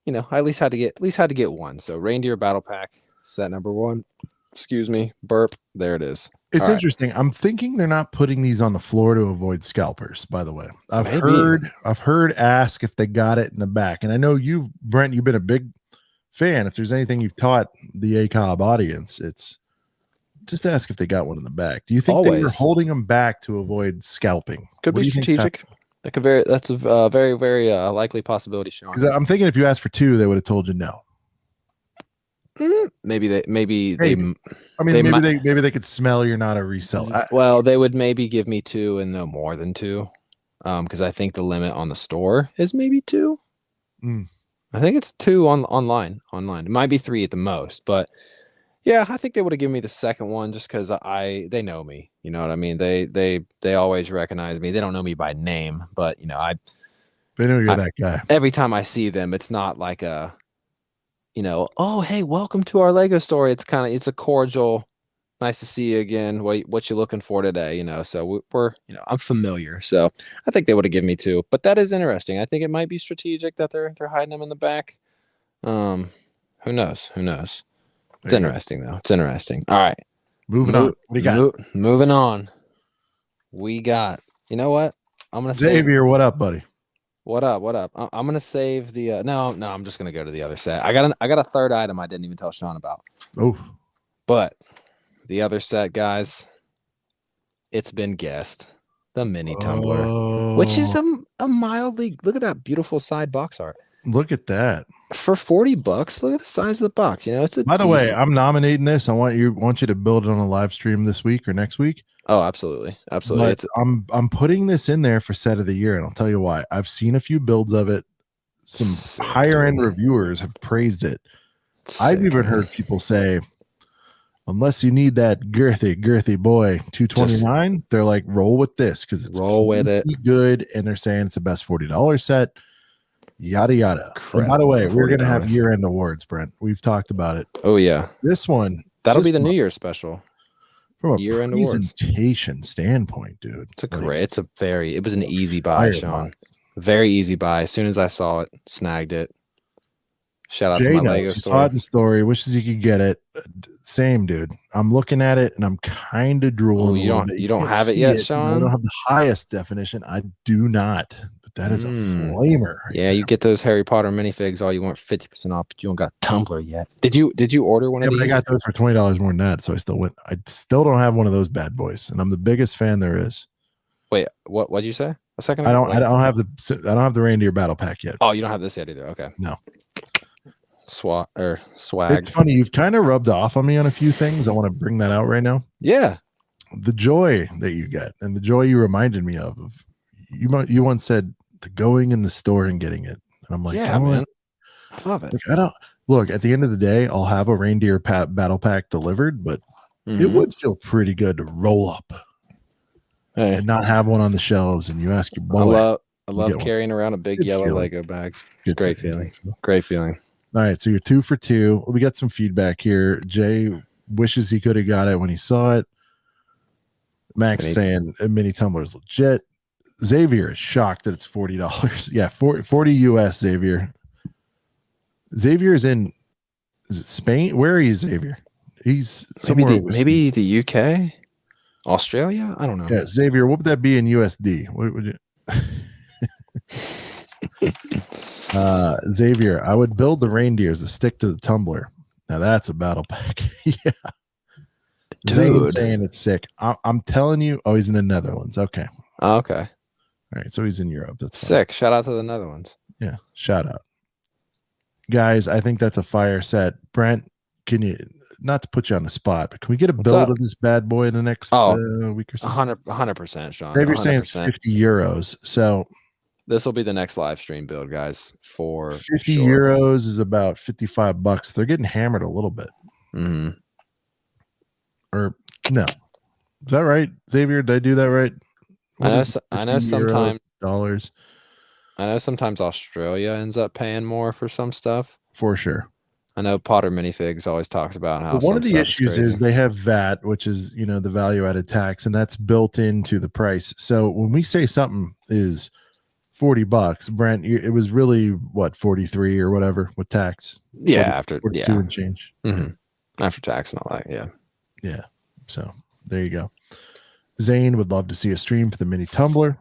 I at least had to get one. So Reindeer Battle Pack, set number 1. Excuse me, burp. There it is. It's interesting. I'm thinking they're not putting these on the floor to avoid scalpers, by the way. I've heard ask if they got it in the back. And I know Brent, you've been a big fan. If there's anything you've taught the ACOB audience, it's just ask if they got one in the back. Do you think they were holding them back to avoid scalping? Could be strategic. That's a very, very likely possibility, Sean. Because I'm thinking if you asked for 2, they would have told you no. Maybe they maybe they could smell you're not a reseller. Well, they would maybe give me 2 and no more than 2, because I think the limit on the store is maybe 2. I think it's 2 online. It might be 3 at the most, but yeah, I think they would have given me the second one just because they know me. You know what I mean? They always recognize me. They don't know me by name, but they know you're that guy. Every time I see them, it's not like a oh, hey, welcome to our Lego store. It's a cordial, nice to see you again. What you looking for today? So we're I'm familiar. So I think they would have given me 2, but that is interesting. I think it might be strategic that they're hiding them in the back. Who knows? It's interesting though. It's interesting. All right. Moving on. What do you got? Moving on. We got, you know what? I'm going to say Xavier, what up, buddy? What up? I'm gonna save the no. I'm just gonna go to the other set. I got a third item I didn't even tell Sean about. Oh, but the other set, guys, it's been guessed. The mini tumbler, which is a mildly, look at that beautiful side box art. Look at that. For $40, look at the size of the box. It's a. By the way, I'm nominating this. I want you to build it on a live stream this week or next week. Oh, absolutely. But I'm putting this in there for set of the year, and I'll tell you why. I've seen a few builds of it. Some higher end reviewers have praised it. I've even heard people say, unless you need that girthy boy 229, they're like, roll with this because it's good, and they're saying it's the best $40 set. Yada yada. And by the way, we're gonna have year-end awards, Brent. We've talked about it. Oh yeah, this one that'll be the New Year's special. From a presentation standpoint, dude, it was an easy buy, Sean. Very easy buy. As soon as I saw it, snagged it. Shout out to my Lego store. Saw it in the story. Wishes you could get it. Same, dude. I'm looking at it and I'm kind of drooling. You don't have it yet, Sean? I don't have the highest definition. I do not. But that is a flamer. Yeah, you get those Harry Potter minifigs all you want 50% off, but you don't got Tumbler yet. Did you order one of these? I got those for $20 more than that, so I still don't have one of those bad boys, and I'm the biggest fan there is. Wait, what'd you say? A second? I don't have the Reindeer Battle Pack yet. Oh, you don't have this yet either. Okay. No. Swag. It's funny. You've kind of rubbed off on me on a few things. I want to bring that out right now. Yeah. The joy that you get and the joy you reminded me of you once said the going in the store and getting it. And I'm like, yeah, man. I love it. Look, at the end of the day, I'll have a Reindeer Battle Pack delivered, but it would feel pretty good to roll up and not have one on the shelves. And you ask your boy. I love carrying around a big yellow Lego bag. It's a great feeling. Great feeling. All right, so you're 2 for 2. We got some feedback here. Jay wishes he could have got it when he saw it. Max saying a mini tumbler is legit. Xavier is shocked that it's $40. Yeah, 40 US. Xavier is in. Is it Spain? Where are you, Xavier? He's somewhere maybe the UK. Australia? I don't know. Yeah, Xavier, what would that be in USD? What would you? Xavier, I would build the reindeers to stick to the tumbler. Now that's a battle pack. Yeah. Zane Dude. saying it's sick. I'm telling you. Oh, he's in the Netherlands. Okay. Oh, okay. All right. So he's in Europe. That's sick. fine. Shout out to the Netherlands. Yeah. Shout out. Guys, I think that's a fire set. Brent, can you, not to put you on the spot, but can we get a build of this bad boy in the next week or so? 100%, Sean. Xavier's saying it's 50 euros. So this will be the next live stream build, guys. For 50 euros is about $55. They're getting hammered a little bit. Mm-hmm. Or no, is that right, Xavier? Did I do that right? I know sometimes dollars. I know sometimes Australia ends up paying more for some stuff. For sure. I know Potter Minifigs always talks about how one of the issues is they have VAT, which is, you know, the value added tax, and that's built into the price. So when we say something is $40, Brent, it was really what, 43 or whatever with tax. Yeah, after 42 and change. Mm-hmm. After tax and all that. Yeah. Yeah. So there you go. Zane would love to see a stream for the mini tumbler.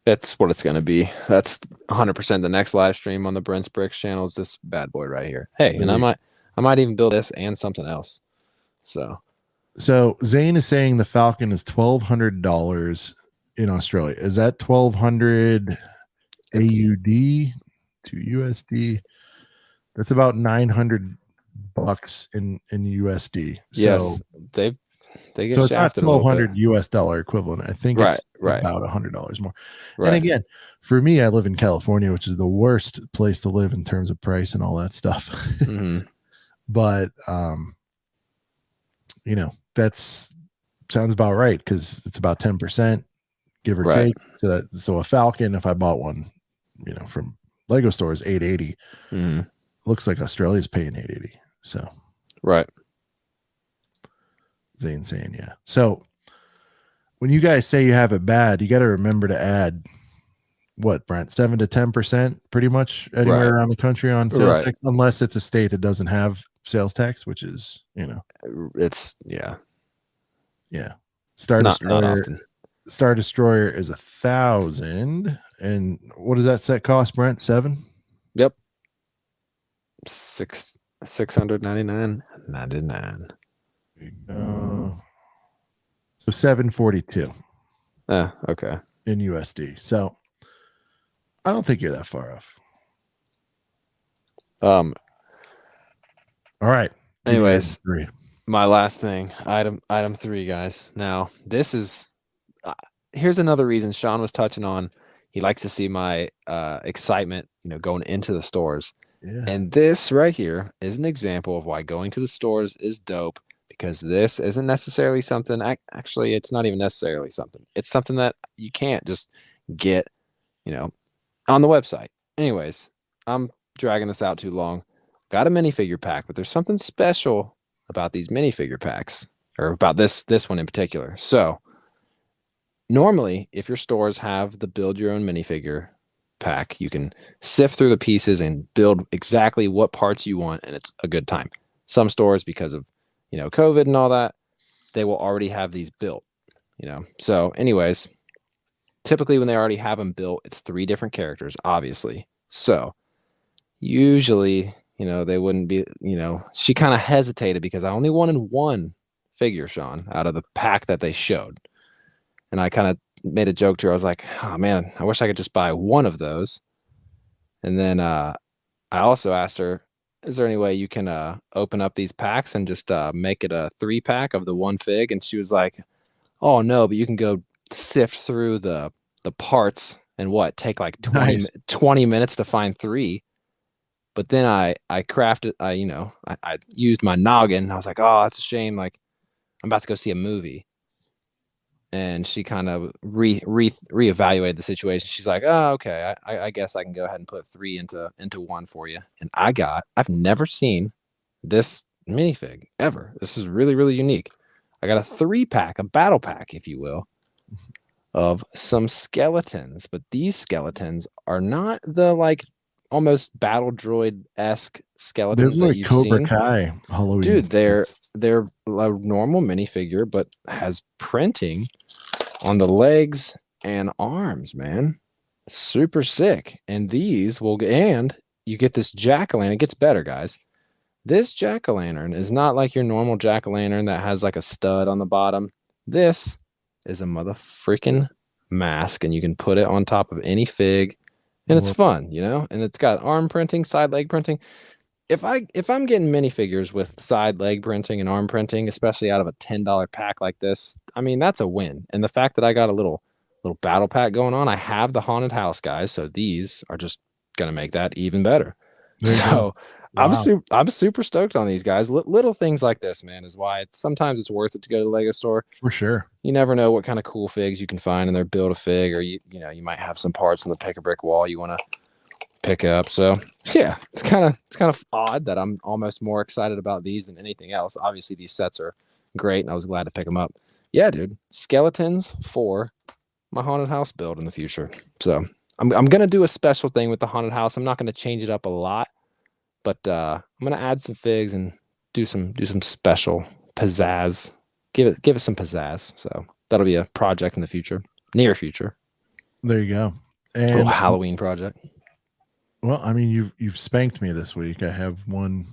That's what it's going to be. That's 100% the next live stream on the Brent's Bricks channel is this bad boy right here. Hey, and I might even build this and something else. So Zane is saying the Falcon is $1,200 in Australia. Is that 1,200 AUD to USD? That's about $900 in USD. Yes, so they get so it's not $1,200 US dollar equivalent. I think it's right. about $100 more. Right. And again, for me, I live in California, which is the worst place to live in terms of price and all that stuff. Mm-hmm. But you know, that's sounds about right because it's about 10%, give or take. So a Falcon, if I bought one, you know, from Lego store is $880. Mm-hmm. Looks like Australia's paying $880. So right. Zane saying, yeah. So when you guys say you have it bad, you got to remember to add what, Brent, 7 to 10% pretty much anywhere around the country on sales tax, unless it's a state that doesn't have sales tax, which is, you know, it's Star not Destroyer. often. Star Destroyer is 1,000, and what does that set cost, Brent? 7? Yep. $699.99. So 742. Okay. In USD. So I don't think you're that far off. All right. Anyways, my last thing, item 3, guys. Now, this is here's another reason Sean was touching on. He likes to see my excitement, you know, going into the stores. Yeah. And this right here is an example of why going to the stores is dope, because this isn't necessarily something, actually, it's not even necessarily something. It's something that you can't just get, you know, on the website. Anyways, I'm dragging this out too long. Got a minifigure pack, but there's something special about these minifigure packs, or about this one in particular. So normally, if your stores have the build your own minifigure pack, you can sift through the pieces and build exactly what parts you want, and it's a good time. Some stores, because of, you know, COVID and all that, they will already have these built, you know. So anyways, typically when they already have them built, it's 3 different characters, obviously. So usually, you know, they wouldn't be, you know, she kind of hesitated because I only wanted 1 figure, Sean, out of the pack that they showed. And I kind of made a joke to her. I was like, oh man, I wish I could just buy 1 of those. And then I also asked her, is there any way you can open up these packs and just make it a 3-pack of the 1 fig? And she was like, oh no, but you can go sift through the parts and take like 20 minutes to find 3. But then I crafted, I used my noggin. I was like, oh, that's a shame. Like, I'm about to go see a movie. And she kind of reevaluated the situation. She's like, oh, okay, I guess I can go ahead and put 3 into 1 for you. And I've never seen this minifig ever. This is really, really unique. I got a 3-pack, a battle pack, if you will, of some skeletons. But these skeletons are not the like almost battle droid-esque skeletons that you've Cobra seen. Kai Halloween. Dude, they're a normal minifigure, but has printing on the legs and arms, man. Super sick. And these will, and you get this jack-o'-lantern. It gets better, guys. This jack-o'-lantern is not like your normal jack-o'-lantern that has like a stud on the bottom. This is a motherfreaking mask, and you can put it on top of any fig, and it's fun, you know? And it's got arm printing, side leg printing. If I'm getting minifigures with side leg printing and arm printing, especially out of a $10 pack like this, I mean, that's a win. And the fact that I got a little battle pack going on, I have the haunted house guys, so these are just gonna make that even better. So wow. I'm super stoked on these guys. Little things like this, man, is why sometimes it's worth it to go to the Lego store. For sure. You never know what kind of cool figs you can find in their build a fig, or you might have some parts in the pick a brick wall you want to pick up. So yeah, it's kind of odd that I'm almost more excited about these than anything else. Obviously these sets are great and I was glad to pick them up. Yeah, dude, skeletons for my haunted house build in the future. So I'm gonna do a special thing with the haunted house. I'm not gonna change it up a lot, but I'm gonna add some figs and do some special pizzazz. Give it some pizzazz. So that'll be a project in the future, near future. There you go. And a little Halloween project. Well, I mean, you've spanked me this week. I have one.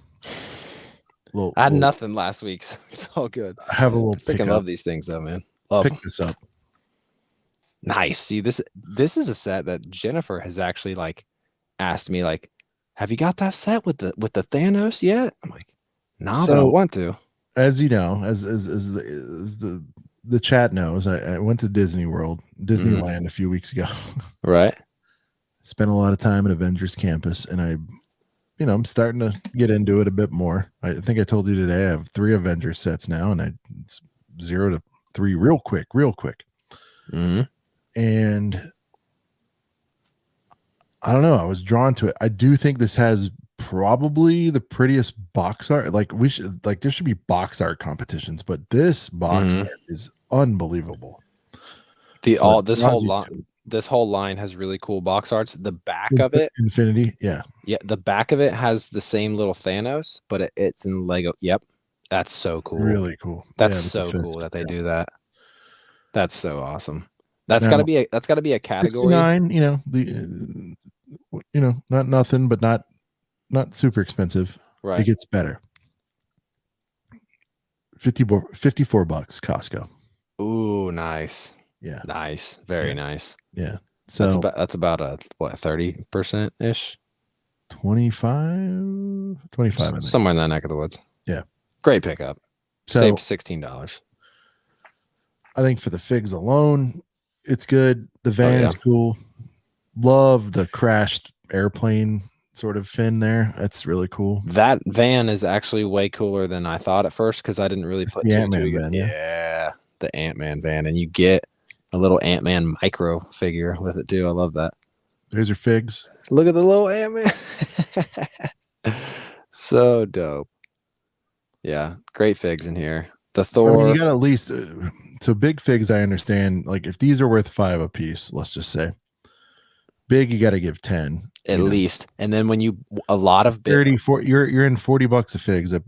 I had nothing last week, so it's all good. I have a little. Freaking love these things, though, man. Love pick this up. Nice. See, this is a set that Jennifer has actually like asked me, like, have you got that set with the Thanos yet? I'm like, no, but I want to. As you know, as the chat knows, I went to Disneyland a few weeks ago. Right. Spent a lot of time at Avengers Campus, and I'm starting to get into it a bit more. I think I told you today I have 3 Avengers sets now, and it's 0 to 3 real quick. Mm-hmm. And I don't know, I was drawn to it. I do think this has probably the prettiest box art. Like there should be box art competitions, but this box art is unbelievable. This whole line has really cool box arts. The back of it, Infinity, yeah, the back of it has the same little Thanos, but it's in Lego. Yep, that's so cool. Really cool. That's so cool that they do that. That's so awesome. That's got to be a category. 69, not nothing, but not super expensive. Right. It gets better. $54 Costco. Ooh, nice. Yeah. Nice. Very nice. Yeah. So that's about a 30% ish. 25, somewhere in that neck of the woods. Yeah. Great pickup. So, saved $16. I think for the figs alone, it's good. The van is cool. Love the crashed airplane sort of fin there. That's really cool. That van is actually way cooler than I thought at first, because I didn't really put Ant-Man van. Yeah, the Ant-Man van, and you get a little Ant-Man micro figure with it too. I love that. There's your figs. Look at the little Ant-Man. So dope. Yeah, great figs in here. The Thor. So you got at least so big figs. I understand. Like if these are worth $5 a piece, let's just say. Big, you got to give 10 at least, and then when a lot of 34, you're in $40 a figs. I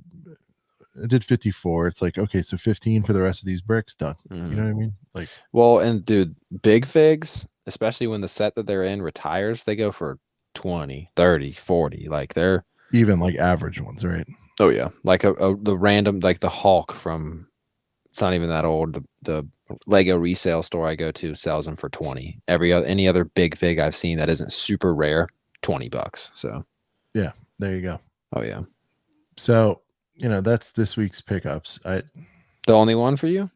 did 54. It's like, okay, so 15 for the rest of these bricks, done. You know what I mean? Like, well, and dude, big figs, especially when the set that they're in retires, they go for 20, 30, 40. Like they're even like average ones, right? Oh yeah, like the random, like the Hulk from, it's not even that old. The Lego resale store I go to sells them for 20. Any other big fig I've seen that isn't super rare, $20. So yeah, there you go. Oh yeah. So that's this week's pickups. The only one for you?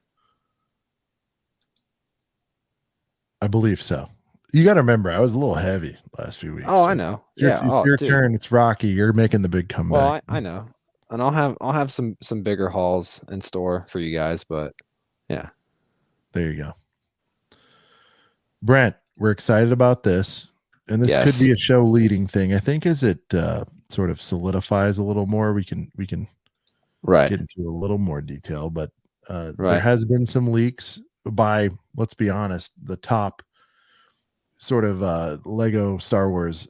I believe so. You got to remember, I was a little heavy last few weeks. Oh, so I know. It's your turn. It's Rocky. You're making the big comeback. Well, I know, and I'll have some bigger hauls in store for you guys. But yeah, there you go. Brent, we're excited about this, and this could be a show leading thing. I think as it sort of solidifies a little more, we can get into a little more detail. But there has been some leaks by, let's be honest, the top sort of Lego Star Wars,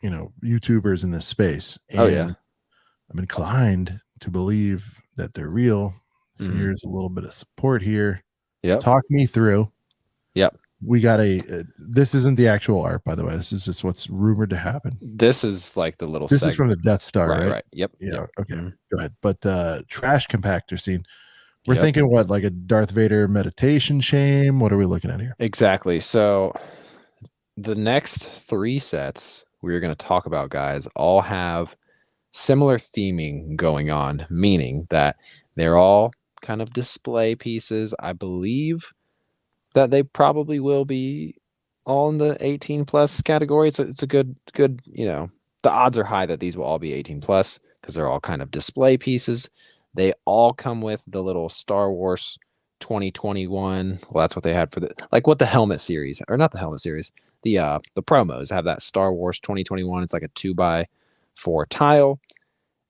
YouTubers in this space. And I'm inclined to believe that they're real. Here's a little bit of support here. Yep. Talk me through. Yep. We got this isn't the actual art, by the way. This is just what's rumored to happen. This is like the little This is from the Death Star, right? Right. Yep. Yeah. Yep. Okay. Go ahead. But trash compactor scene. We're Yep. thinking what, like a Darth Vader meditation shame? What are we looking at here? Exactly. So the next 3 sets we're going to talk about, guys, all have similar theming going on, meaning that they're all kind of display pieces. I believe that they probably will be all in the 18 plus category. It's a good, you know, the odds are high that these will all be 18 plus because they're all kind of display pieces. They all come with the little Star Wars 2021. Well, that's what they had for the, like, what the helmet series, or not the helmet series, the promos have that Star Wars 2021. It's like a 2x4 tile.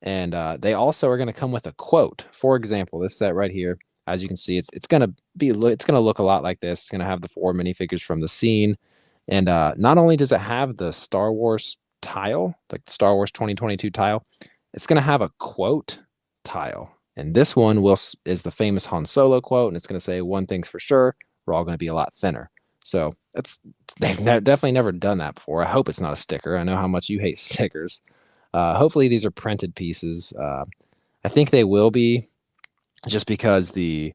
And they also are going to come with a quote. For example, this set right here, as you can see, it's going to look a lot like this. It's going to have the 4 minifigures from the scene. And not only does it have the Star Wars tile, like the Star Wars 2022 tile, it's going to have a quote tile. And this one is the famous Han Solo quote, and it's going to say, "One thing's for sure, we're all going to be a lot thinner." So they've definitely never done that before. I hope it's not a sticker. I know how much you hate stickers. Hopefully these are printed pieces. I think they will be, just because the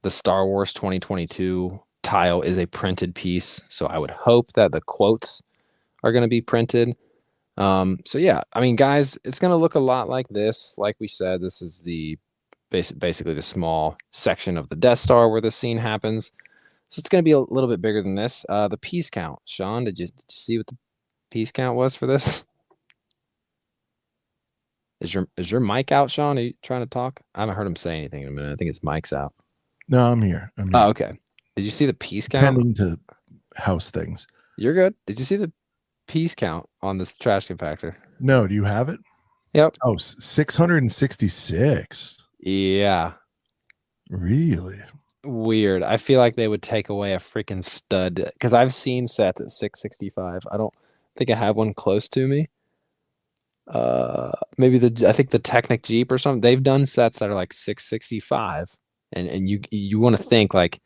Star Wars 2022 tile is a printed piece. So I would hope that the quotes are going to be printed. So yeah, I mean, guys, it's going to look a lot like this. Like we said, this is the basically the small section of the Death Star where the scene happens. So it's going to be a little bit bigger than this. The piece count, Sean, did you see what the piece count was for this? Is your mic out, Sean? Are you trying to talk? I haven't heard him say anything in a minute. I think his mic's out. No, I'm here. Oh, okay. Did you see the piece count? Tending to house things. You're good. Did you see the piece count on this trash compactor? No, do you have it? Yep. Oh, 666. Yeah. Really? Weird. I feel like they would take away a freaking stud, because I've seen sets at 665. I don't think I have one close to me. Maybe I think the Technic Jeep or something, they've done sets that are like 665, and you want to think, like,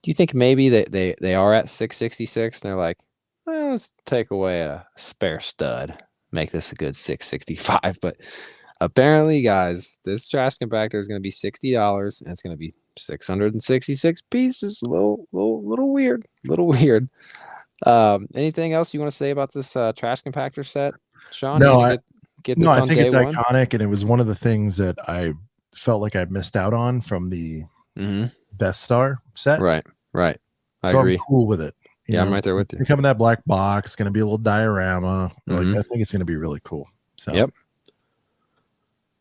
do you think maybe they are at 666 and they're like, well, let's take away a spare stud, make this a good 665? But apparently, guys, this trash compactor is going to be $60 and it's going to be 666 pieces. A little weird, anything else you want to say about this trash compactor set, Sean? No, I think it's iconic, and it was one of the things that I felt like I missed out on from the Death Star set. Right. I So agree. I'm cool with it. You I'm know, right there with you. Becoming that black box, going to be a little diorama. Like, I think it's going to be really cool. So Yep.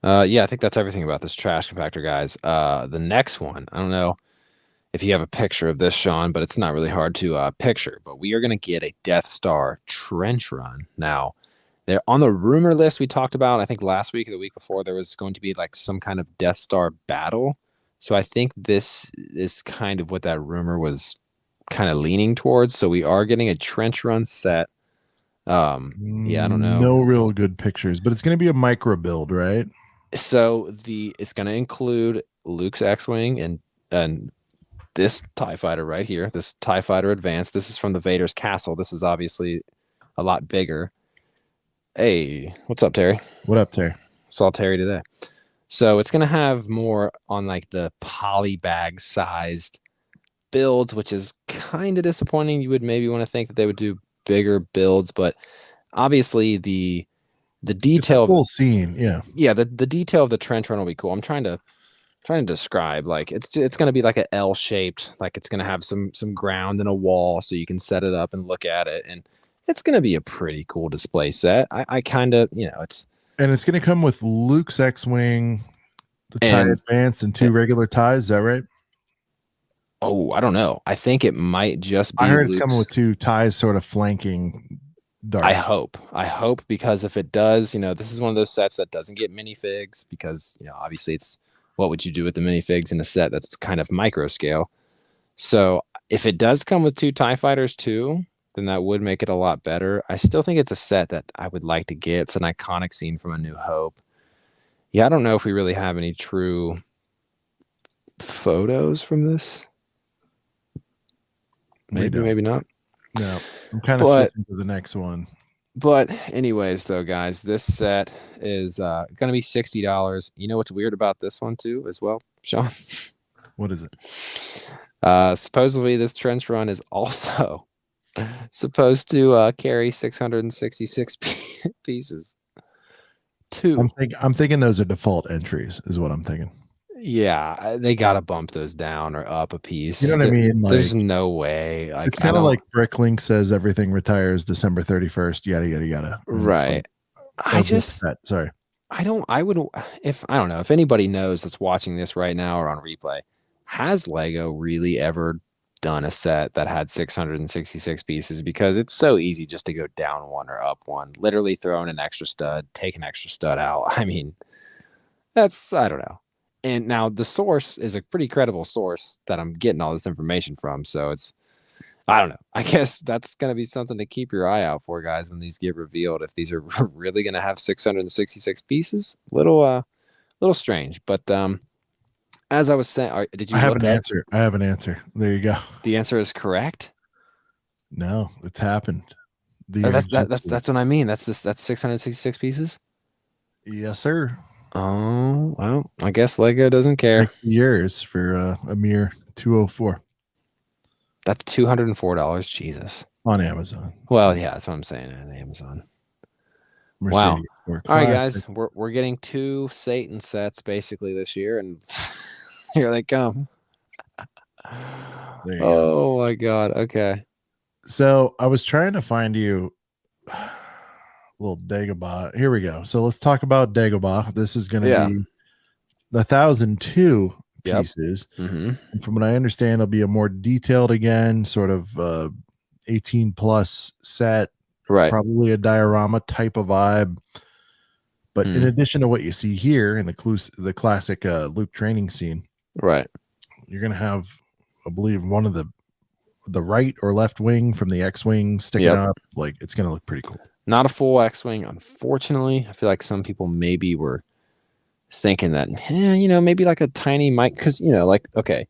Yeah, I think that's everything about this trash compactor, guys. The next one, I don't know if you have a picture of this, Sean, but it's not really hard to picture. But we are going to get a Death Star trench run. Now, they're on the rumor list we talked about, I think last week or the week before, there was going to be like some kind of Death Star battle. So I think this is kind of what that rumor was kind of leaning towards. So we are getting a trench run set. Yeah, I don't know. No real good pictures, but it's going to be a micro build, right? So it's going to include Luke's X-Wing and this TIE fighter right here, this TIE fighter Advanced. This is from the Vader's castle. This is obviously a lot bigger. Hey, what's up, Terry? What up, Terry? Saw Terry today. So it's going to have more on like the polybag sized builds, which is kind of disappointing. You would maybe want to think that they would do bigger builds, but obviously the detail, full scene, yeah, the detail of the trench run will be cool. I'm trying to describe, like, it's going to be like an L shaped, like it's going to have some ground and a wall, so you can set it up and look at it, and it's going to be a pretty cool display set. I kind of, it's going to come with Luke's X-Wing, the TIE Advanced, and 2 regular ties. Is that right? Oh, I don't know. I think it might just be. I heard it's coming with 2 ties, sort of flanking Darth. I hope, because if it does, this is one of those sets that doesn't get minifigs, because obviously it's, what would you do with the minifigs in a set that's kind of micro scale? So if it does come with 2 TIE fighters too, then that would make it a lot better. I still think it's a set that I would like to get. It's an iconic scene from A New Hope. Yeah, I don't know if we really have any true photos from this. Maybe, maybe not. No, I'm kind of But switching to the next one. But anyways, though, guys, this set is going to be $60. You know what's weird about this one too, as well, Sean? What is it? Supposedly, this trench run is also supposed to carry 666 pieces. I'm thinking those are default entries, is what I'm thinking. Yeah, they gotta bump those down or up a piece. You know what I mean? Like, there's no way. Like, it's kind of like BrickLink says everything retires December 31st. Yada yada yada. Right. Like, sorry. I don't know if anybody knows that's watching this right now or on replay, has Lego really ever done a set that had 666 pieces? Because it's so easy just to go down one or up one, literally throw in an extra stud, take an extra stud out. I mean, I don't know. And now the source is a pretty credible source that I'm getting all this information from. So I don't know. I guess that's going to be something to keep your eye out for, guys, when these get revealed. If these are really going to have 666 pieces, little strange. But as I was saying, did you? I have an answer. I have an answer. There you go. The answer is correct. No, it's happened. That's what I mean. That's 666 pieces. Yes, sir. Oh well, I guess Lego doesn't care. Years for a mere $204. That's $204. Jesus. On Amazon. Well, yeah, that's what I'm saying. On Amazon. Mercedes, wow. All right, guys, we're getting 2 Satan sets basically this year, and here they come. Oh my God. Okay. So I was trying to find you little Dagobah. Here we go. So let's talk about Dagobah. This is going to be 1,002 pieces. Mm-hmm. And from what I understand, it'll be a more detailed, again, sort of 18 plus set, right? Probably a diorama type of vibe. But in addition to what you see here in the classic Luke training scene, right, you're going to have, I believe, one of the right or left wing from the X-wing sticking up. Like, it's going to look pretty cool. Not a full X-wing, unfortunately. I feel like some people maybe were thinking that, maybe like a tiny mic, because like, okay,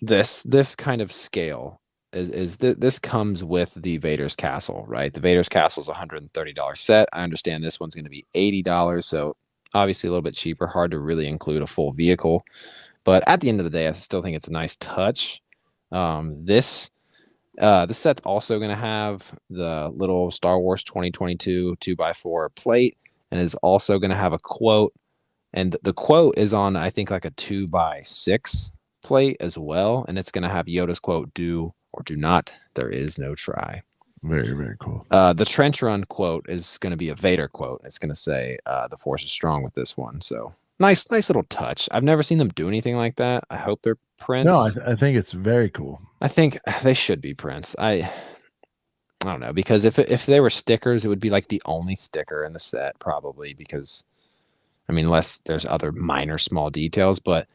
this kind of scale is this comes with the Vader's Castle, right? The Vader's Castle is $130 set. I understand this one's going to be $80, so obviously a little bit cheaper. Hard to really include a full vehicle, but at the end of the day, I still think it's a nice touch. This set's also going to have the little Star Wars 2022 2x4 plate, and is also going to have a quote. And the quote is on, I think, like a 2x6 plate as well. And it's going to have Yoda's quote, "Do or do not. There is no try." Very, very cool. The trench run quote is going to be a Vader quote. It's going to say, "The Force is strong" with this one. So nice little touch. I've never seen them do anything like that. I hope they're prints. No, I think it's very cool. I think they should be prints. I don't know, because if they were stickers, it would be like the only sticker in the set, probably, because unless there's other minor small details. But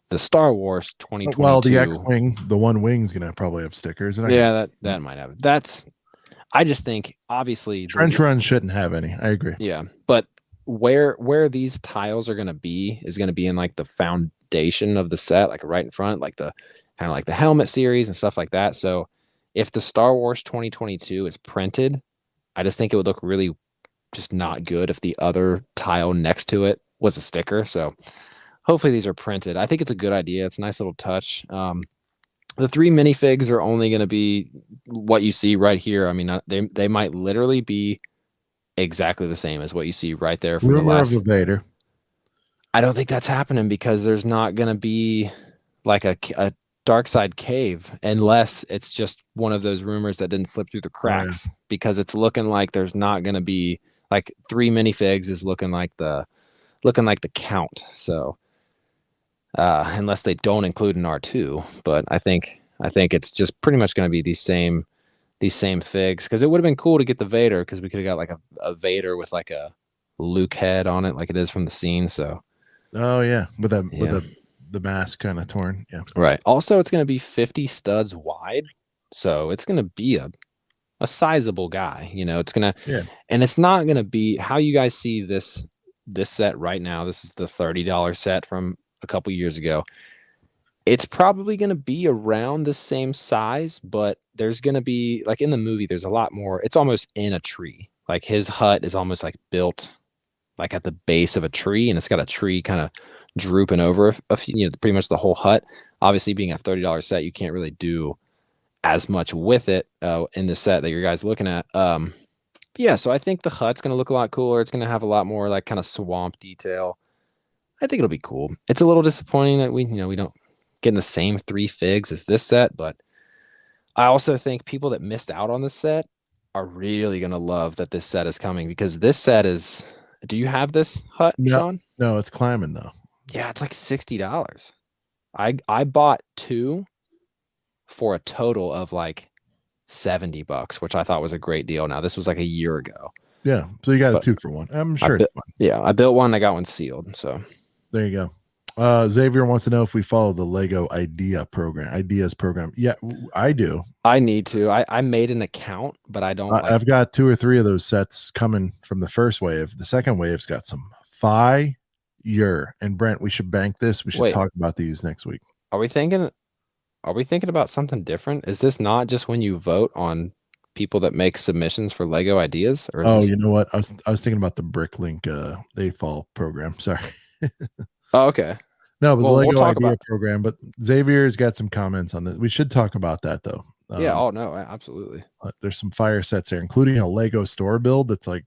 the Star Wars 2022, well, the X-wing, the one wing's gonna probably have stickers, and that might have. I just think, obviously, trench run shouldn't have any. I agree. Yeah, but where these tiles are gonna be is gonna be in like the foundation of the set, like right in front, like the kind of like the helmet series and stuff like that. So if the Star Wars 2022 is printed, I just think it would look really just not good if the other tile next to it was a sticker. So hopefully these are printed. I think it's a good idea. It's a nice little touch. The 3 minifigs are only going to be what you see right here. They might literally be exactly the same as what you see right there. From Rumor of the Vader. I don't think that's happening, because there's not going to be like a dark side cave, unless it's just one of those rumors that didn't slip through the cracks. Because it's looking like there's not going to be, like, 3 minifigs is looking like the count. So unless they don't include an R2, but I think it's just pretty much going to be these same figs, because it would have been cool to get the Vader, because we could have got like a Vader with like a Luke head on it, like it is from the scene. So with the mask kind of torn. Yeah, right. Also, it's going to be 50 studs wide, so it's going to be a sizable guy. It's going to, and it's not going to be how you guys see this this set right now, this is the $30 set from a couple years ago. It's probably going to be around the same size, but there's going to be, like in the movie, there's a lot more. It's almost in a tree. Like his hut is almost like built like at the base of a tree, and it's got a tree kind of drooping over a few, pretty much the whole hut. Obviously, being a $30 set, you can't really do as much with it in the set that your guys looking at. Yeah, so I think the hut's going to look a lot cooler. It's going to have a lot more like kind of swamp detail. I think it'll be cool. It's a little disappointing that we don't get the same 3 figs as this set, but I also think people that missed out on this set are really going to love that this set is coming, because this set is, do you have this hut, Sean? No, it's climbing though. Yeah, it's like $60. I bought 2 for a total of like $70, which I thought was a great deal. Now this was like a year ago. Yeah, so you got a 2 for 1. I'm sure it's fun. Yeah, I built one. I got one sealed. So there you go. Xavier wants to know if we follow the Lego ideas program. Yeah, I do. I need to. I made an account, but I don't. I've got 2 or 3 of those sets coming from the first wave. The second wave's got some fire. And Brent, we should bank this. We should talk about these next week. Are we thinking about something different? Is this not just when you vote on people that make submissions for Lego ideas? Or you know what? I was thinking about the BrickLink AFOL program. Sorry. Oh, okay. No, but the Lego idea program. But Xavier's got some comments on this. We should talk about that though. Yeah. Oh no, absolutely. There's some fire sets there, including a Lego store build that's like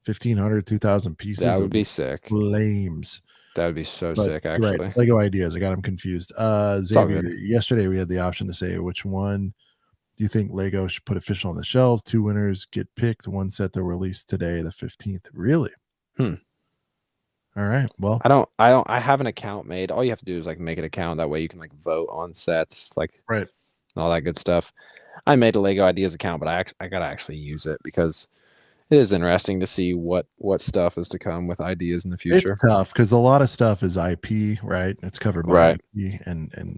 1,500, 2,000 pieces. That would be sick. Flames. That would be so sick, actually. Right. Lego ideas. I got them confused. Xavier, yesterday we had the option to say which one do you think Lego should put official on the shelves. 2 winners get picked. 1 set they'll release today, the 15th. Really? All right. Well, I have an account made. All you have to do is like make an account. That way you can like vote on sets, like right, and all that good stuff. I made a Lego ideas account, but I gotta actually use it because it is interesting to see what stuff is to come with ideas in the future. It's tough because a lot of stuff is IP, right? It's covered by IP, and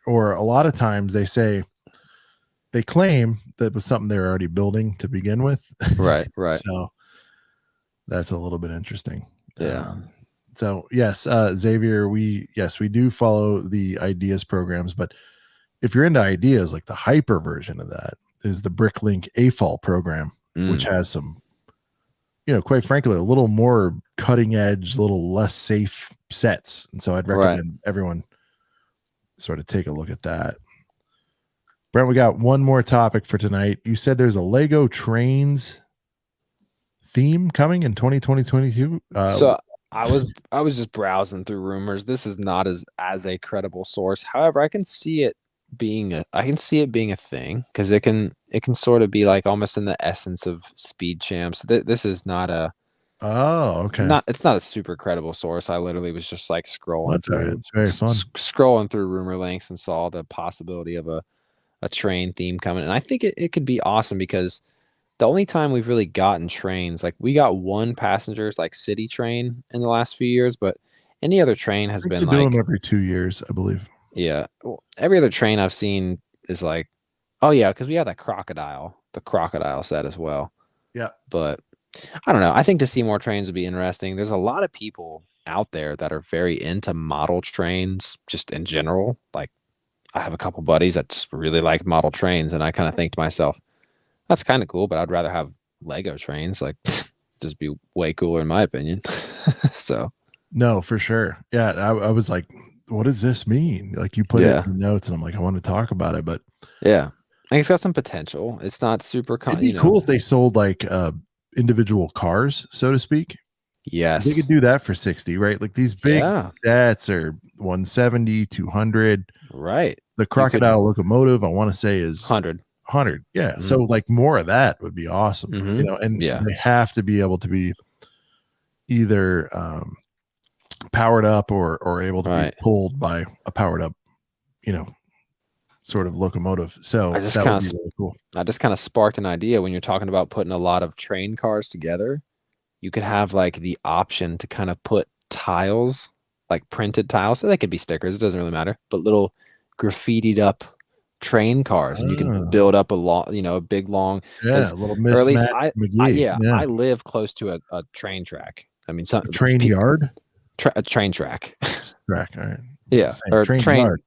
or a lot of times they claim that it was something they were already building to begin with. Right. So that's a little bit interesting. Yeah. So yes, Xavier, we do follow the ideas programs, but if you're into ideas, like the hyper version of that is the BrickLink AFOL program. Which has some, quite frankly, a little more cutting edge, a little less safe sets. And so I'd recommend everyone sort of take a look at that. Brent, we got one more topic for tonight. You said there's a Lego Trains theme coming in 2022. So I was just browsing through rumors. This is not as a credible source. However, I can see it being a thing, because it can sort of be like almost in the essence of Speed Champs. This is not a it's not a super credible source. I literally was just like scrolling through. It's very fun. Scrolling through rumor links and saw the possibility of a train theme coming, and I think it could be awesome, because the only time we've really gotten trains, like we got one passenger's like city train in the last few years, but any other train has been like them every 2 years, I believe. Yeah. Well, every other train I've seen is like, oh yeah, because we have the crocodile set as well. Yeah. But I don't know. I think to see more trains would be interesting. There's a lot of people out there that are very into model trains just in general. Like I have a couple buddies that just really like model trains, and I kind of think to myself, that's kind of cool, but I'd rather have Lego trains. Like just be way cooler in my opinion. So no, for sure. Yeah. I was like, what does this mean? Like you put it in the notes, and I'm like, I want to talk about it, but yeah, I think it's got some potential. It's not super it'd be cool if they sold like individual cars, so to speak. Yes, they could do that for 60, right? Like these big sets are 170, 200. Right. The crocodile locomotive, I want to say, is 100. Yeah. So like more of that would be awesome. And they have to be able to be either powered up or able to be pulled by a powered up, sort of locomotive. So that would be really cool. I just kind of sparked an idea when you're talking about putting a lot of train cars together. You could have like the option to kind of put tiles, like printed tiles. So they could be stickers. It doesn't really matter, but little graffitied up train cars, and you can build up a big long, a little mismatch. Or at least I live close to a train track. I mean, some Train yard? a train track. Track, all right. Yeah, or train yard.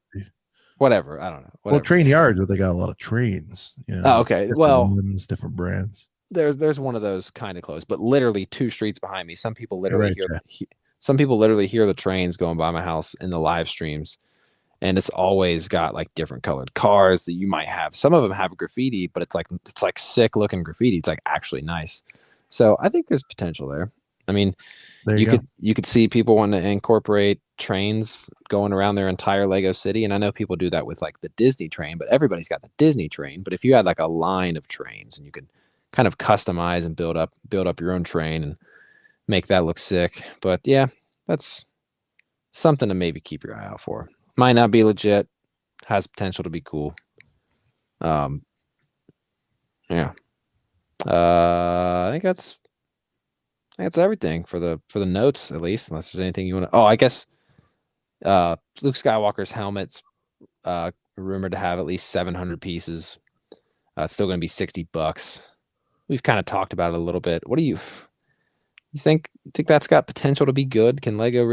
whatever. I don't know. Well, Whatever. train yards, but they got a lot of trains. You know, Oh, okay. different Well, ones, different brands. there's one of those kind of close, but literally 2 streets behind me. Some people literally Right, some people literally hear the trains going by my house in the live streams, and it's always got like different colored cars that you might have. Some of them have graffiti, but it's like sick looking graffiti. It's like actually nice. So I think there's potential there. I mean, there you go. you could see people want to incorporate trains going around their entire Lego city, and I know people do that with like the Disney train, but everybody's got the Disney train. But if you had like a line of trains and you could kind of customize and build up your own train and make that look sick. But yeah, that's something to maybe keep your eye out for. Might not be legit, has potential to be cool. Yeah. I think that's everything for the notes, at least, unless there's anything you want to. Oh, I guess Luke Skywalker's helmet's rumored to have at least 700 pieces. It's still going to be $60. We've kind of talked about it a little bit. What do you think that's got potential to be good? Can Lego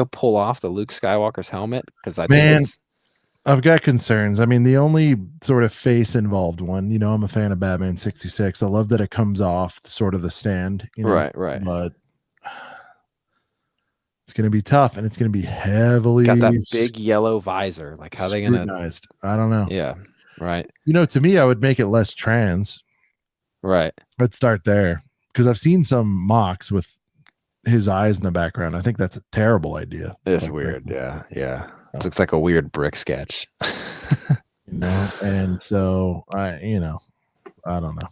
pull off the Luke Skywalker's helmet? Because I've got concerns. I mean, the only sort of face involved one, you know, I'm a fan of Batman 66. I love that it comes off sort of the stand, you know, right. But it's going to be tough, and it's going to be heavily got that big yellow visor. Like, how they going to? I don't know. Yeah, right. You know, to me, I would make it less trans. Right. Let's start there, because I've seen some mocks with his eyes in the background. I think that's a terrible idea. It's weird. Yeah. It looks like a weird brick sketch. You know, and so I don't know.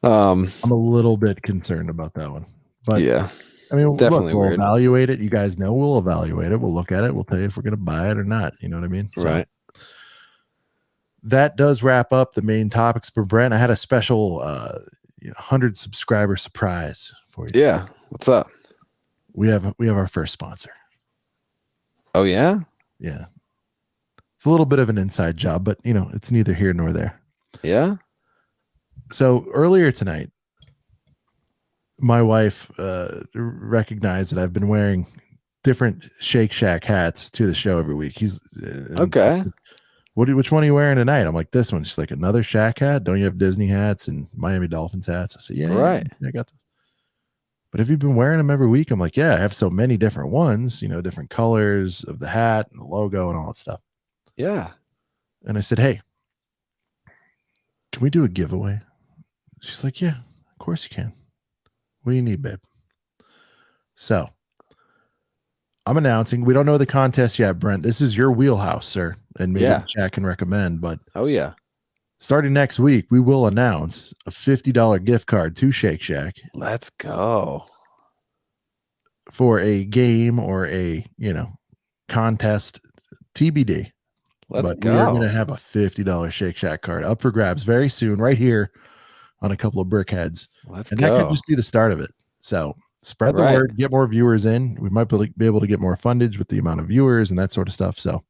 I'm a little bit concerned about that one, but yeah, I mean, definitely we'll weird. evaluate it. You guys know we'll evaluate it. We'll look at it. We'll tell you if we're going to buy it or not. You know what I mean? Right. So that does wrap up the main topics for Brent. I had a special 100 subscriber surprise for you. Yeah. What's up? We have our first sponsor. Oh yeah? Yeah. It's a little bit of an inside job, but you know, it's neither here nor there. Yeah. So earlier tonight, my wife recognized that I've been wearing different Shake Shack hats to the show every week. He's okay. Which one are you wearing tonight? I'm like, this one. She's like, another Shack hat? Don't you have Disney hats and Miami Dolphins hats? I said, yeah, right. Yeah, I got those. But have you been wearing them every week? I'm like, yeah, I have so many different ones, you know, different colors of the hat and the logo and all that stuff. Yeah. And I said, hey, can we do a giveaway? She's like, yeah, of course you can. What do you need, babe? So I'm announcing, we don't know the contest yet, Brent. This is your wheelhouse, sir. And maybe Jack can recommend, but oh yeah. Starting next week, we will announce a $50 gift card to Shake Shack. Let's go. For a game or a, contest, TBD. Let's go. We're going to have a $50 Shake Shack card up for grabs very soon, right here on a couple of BrickHeads. Let's and go. That could just be the start of it. So spread the word, get more viewers in. We might be able to get more fundage with the amount of viewers and that sort of stuff. So,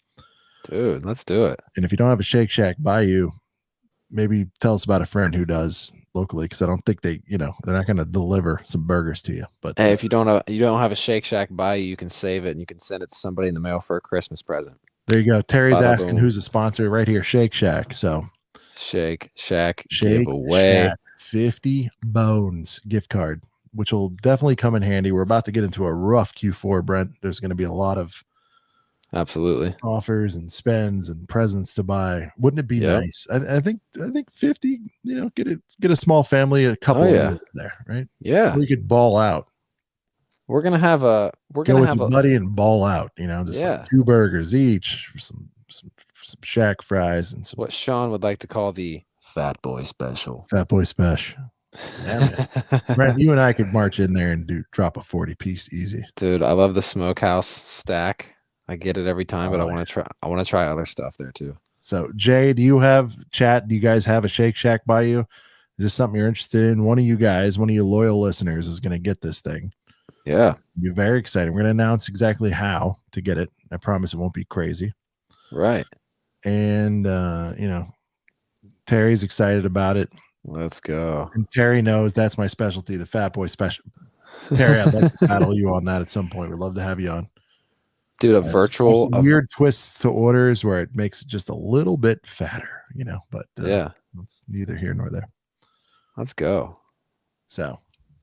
dude, let's do it. And if you don't have a Shake Shack by you, maybe tell us about a friend who does locally, because I don't think they're not going to deliver some burgers to you. But hey, if you don't have a Shake Shack by you can save it and you can send it to somebody in the mail for a Christmas present. There you go. Terry's asking who's a sponsor right here, Shake Shack. So Shake Shack giveaway. 50 bones gift card, which will definitely come in handy. We're about to get into a rough Q4, Brent. There's going to be a lot of absolutely offers and spends and presents to buy. Wouldn't it be nice? I think 50, get a small family, a couple of meals there, right? Yeah. We could ball out. We're going to have a buddy and ball out, just like 2 burgers each, some Shack fries and some what Sean would like to call the Fat Boy Special. Fat Boy Special. Brent, you and I could march in there and drop a 40-piece easy. Dude, I love the smokehouse stack. I get it every time, but I want to try other stuff there too. So Jay, do you guys have a Shake Shack by you? Is this something you're interested in? One of you loyal listeners is going to get this thing. Yeah. You're very excited. We're going to announce exactly how to get it. I promise it won't be crazy. Right. And, Terry's excited about it. Let's go. And Terry knows that's my specialty, the Fat Boy special. Terry, I'd love to battle you on that at some point. We'd love to have you on. Dude, a There's virtual some weird twists to orders where it makes it just a little bit fatter, but yeah, it's neither here nor there. Let's go. So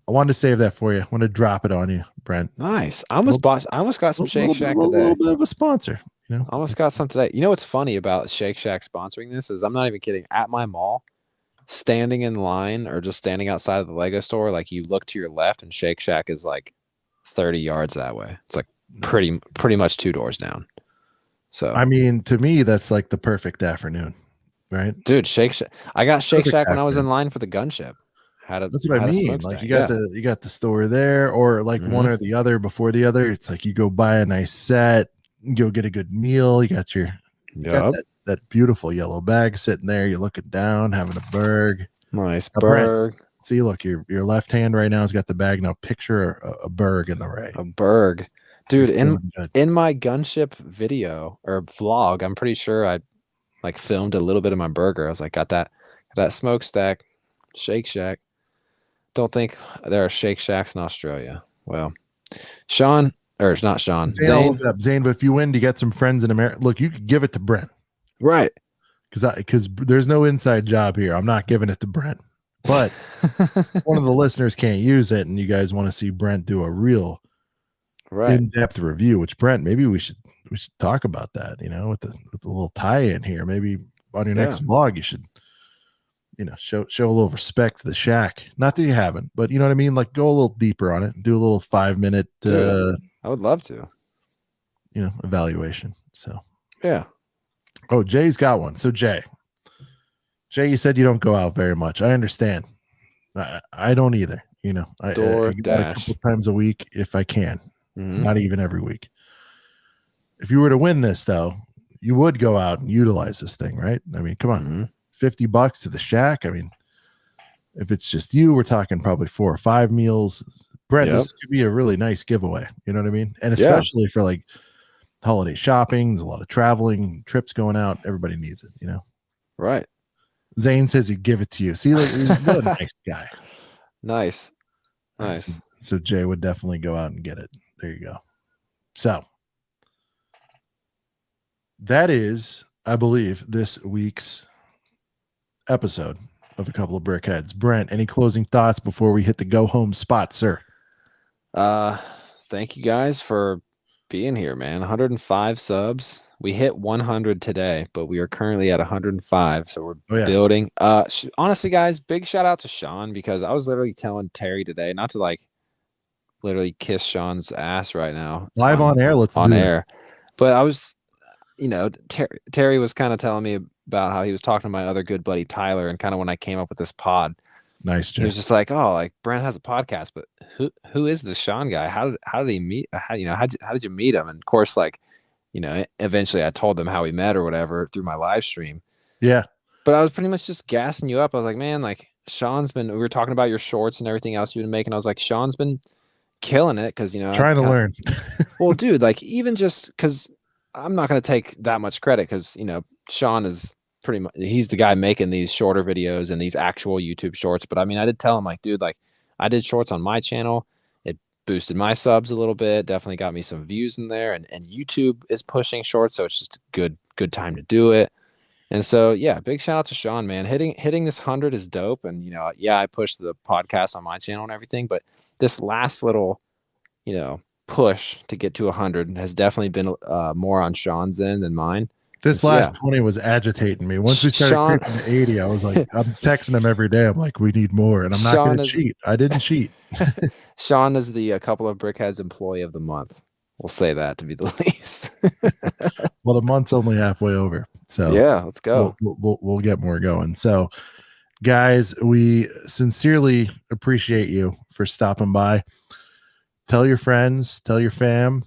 I wanted to save that for you. I want to drop it on you, Brent. Nice. I almost got some Shake Shack today. A little bit of a sponsor. Almost got some today. You know what's funny about Shake Shack sponsoring this is I'm not even kidding. At my mall, standing in line or just standing outside of the Lego store, like you look to your left and Shake Shack is like 30 yards that way. It's like pretty much 2 doors down. So I mean, to me, that's like the perfect afternoon, right? Dude, Shake Shack. I got Shake Shack when I was in line for the gunship. That's what I mean. Like you got the store there, or like one or the other before the other. It's like you go buy a nice set, you go get a good meal. You got that beautiful yellow bag sitting there. You're looking down, having a burg. Nice burg. See, look, your left hand right now has got the bag. Now picture a burg in the right. A burg. Dude, in my gunship video or vlog, I'm pretty sure I like filmed a little bit of my burger. I was like, got that smokestack, Shake Shack. Don't think there are Shake Shacks in Australia. Well, Zane. Zane, but if you win, you get some friends in America. Look, you could give it to Brent. Right. Because there's no inside job here. I'm not giving it to Brent. But one of the listeners can't use it, and you guys want to see Brent do a real in-depth review, which Brent, maybe we should talk about that, with the little tie-in here. Maybe on your next vlog, you should show a little respect to the Shack. Not that you haven't, but you know what I mean? Like go a little deeper on it and do a little 5-minute I would love to. Evaluation. So yeah. Oh, Jay's got one. So Jay, you said you don't go out very much. I understand. I don't either. I go out a couple times a week if I can. Not even every week. If you were to win this though, you would go out and utilize this thing, right? I mean, come on. $50 to the Shack. I mean, if it's just you, we're talking probably 4 or 5 meals. Brett, this could be a really nice giveaway. You know what I mean? And especially for like holiday shopping, there's a lot of traveling, trips going out. Everybody needs it, Right. Zane says he'd give it to you. See, like, what a nice guy. Nice. So Jay would definitely go out and get it. There you go. So that is, I believe, this week's episode of A Couple of BrickHeads. Brent, any closing thoughts before we hit the go home spot, sir? Thank you guys for being here, man. 105 subs. We hit 100 today, but we are currently at 105, so we're building. Honestly, guys, big shout out to Sean, because I was literally telling Terry today, not to like literally kiss Sean's ass right now live on air. Let's on do air it. But I was, Terry was kind of telling me about how he was talking to my other good buddy Tyler, and kind of when I came up with this pod, nice, Jay. He was just like, oh, like Brent has a podcast, but who is this Sean guy? How did he meet? How did you meet him? And of course, like, eventually I told them how we met or whatever through my live stream. Yeah. But I was pretty much just gassing you up. I was like, man, like we were talking about your shorts and everything else you've been making. I was like, Sean's been killing it because trying to learn. Well, dude, like even just because I'm not going to take that much credit because Sean is pretty much, he's the guy making these shorter videos and these actual YouTube shorts. But I mean, I did tell him, like, dude, like I did shorts on my channel. It boosted my subs a little bit, definitely got me some views in there, and YouTube is pushing shorts, so it's just a good time to do it. And so yeah, big shout out to Sean, man. Hitting this 100 is dope. And I pushed the podcast on my channel and everything, but this last little push to get to 100 has definitely been more on Sean's end than mine. This last 20 was agitating me. Once we started creeping to 80, I was like, I'm texting him every day. I'm like, we need more. And I'm not going to cheat. I didn't cheat. Sean is the Couple of BrickHeads Employee of the Month. We'll say that to be the least. Well, the month's only halfway over. So yeah, let's go. We'll get more going. So guys, we sincerely appreciate you for stopping by. Tell your friends, tell your fam,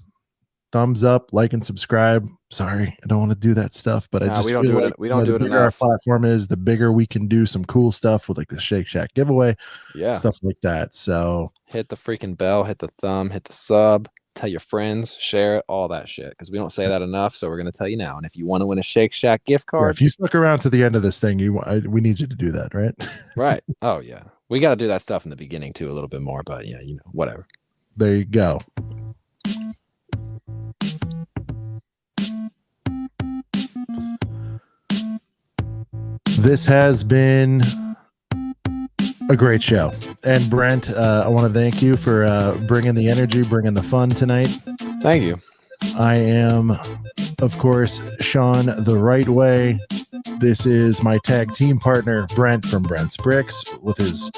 thumbs up, like, and subscribe. Sorry, I don't want to do that stuff, but I just feel like we don't do it enough. Our platform is, the bigger we can do some cool stuff with like the Shake Shack giveaway, stuff like that. So hit the freaking bell, hit the thumb, hit the sub, tell your friends, share it, all that shit. Because we don't say that enough, so we're gonna tell you now. And if you want to win a Shake Shack gift Yeah, card, if you stuck around to the end of this thing, we need you to do that, right? right? Oh yeah, we got to do that stuff in the beginning too, a little bit more. But yeah, whatever. There you go. This has been a great show. And Brent, I want to thank you for bringing the energy, bringing the fun tonight. Thank you. I am, of course, Sean the Right Way. This is my tag team partner, Brent from Brent's Bricks, with his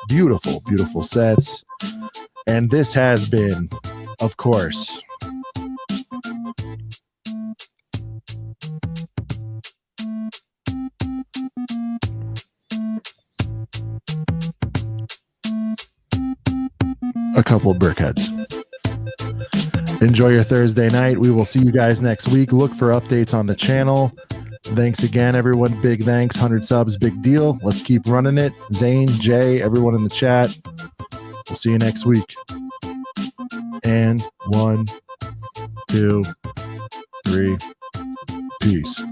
beautiful, beautiful sets. And this has been, of course, a couple of BrickHeads. Enjoy your Thursday night. We will see you guys next week. Look for updates on the channel. Thanks again, everyone. Big thanks. 100 subs, big deal. Let's keep running it. Zane, Jay, everyone in the chat. We'll see you next week. And 1, 2, 3. Peace.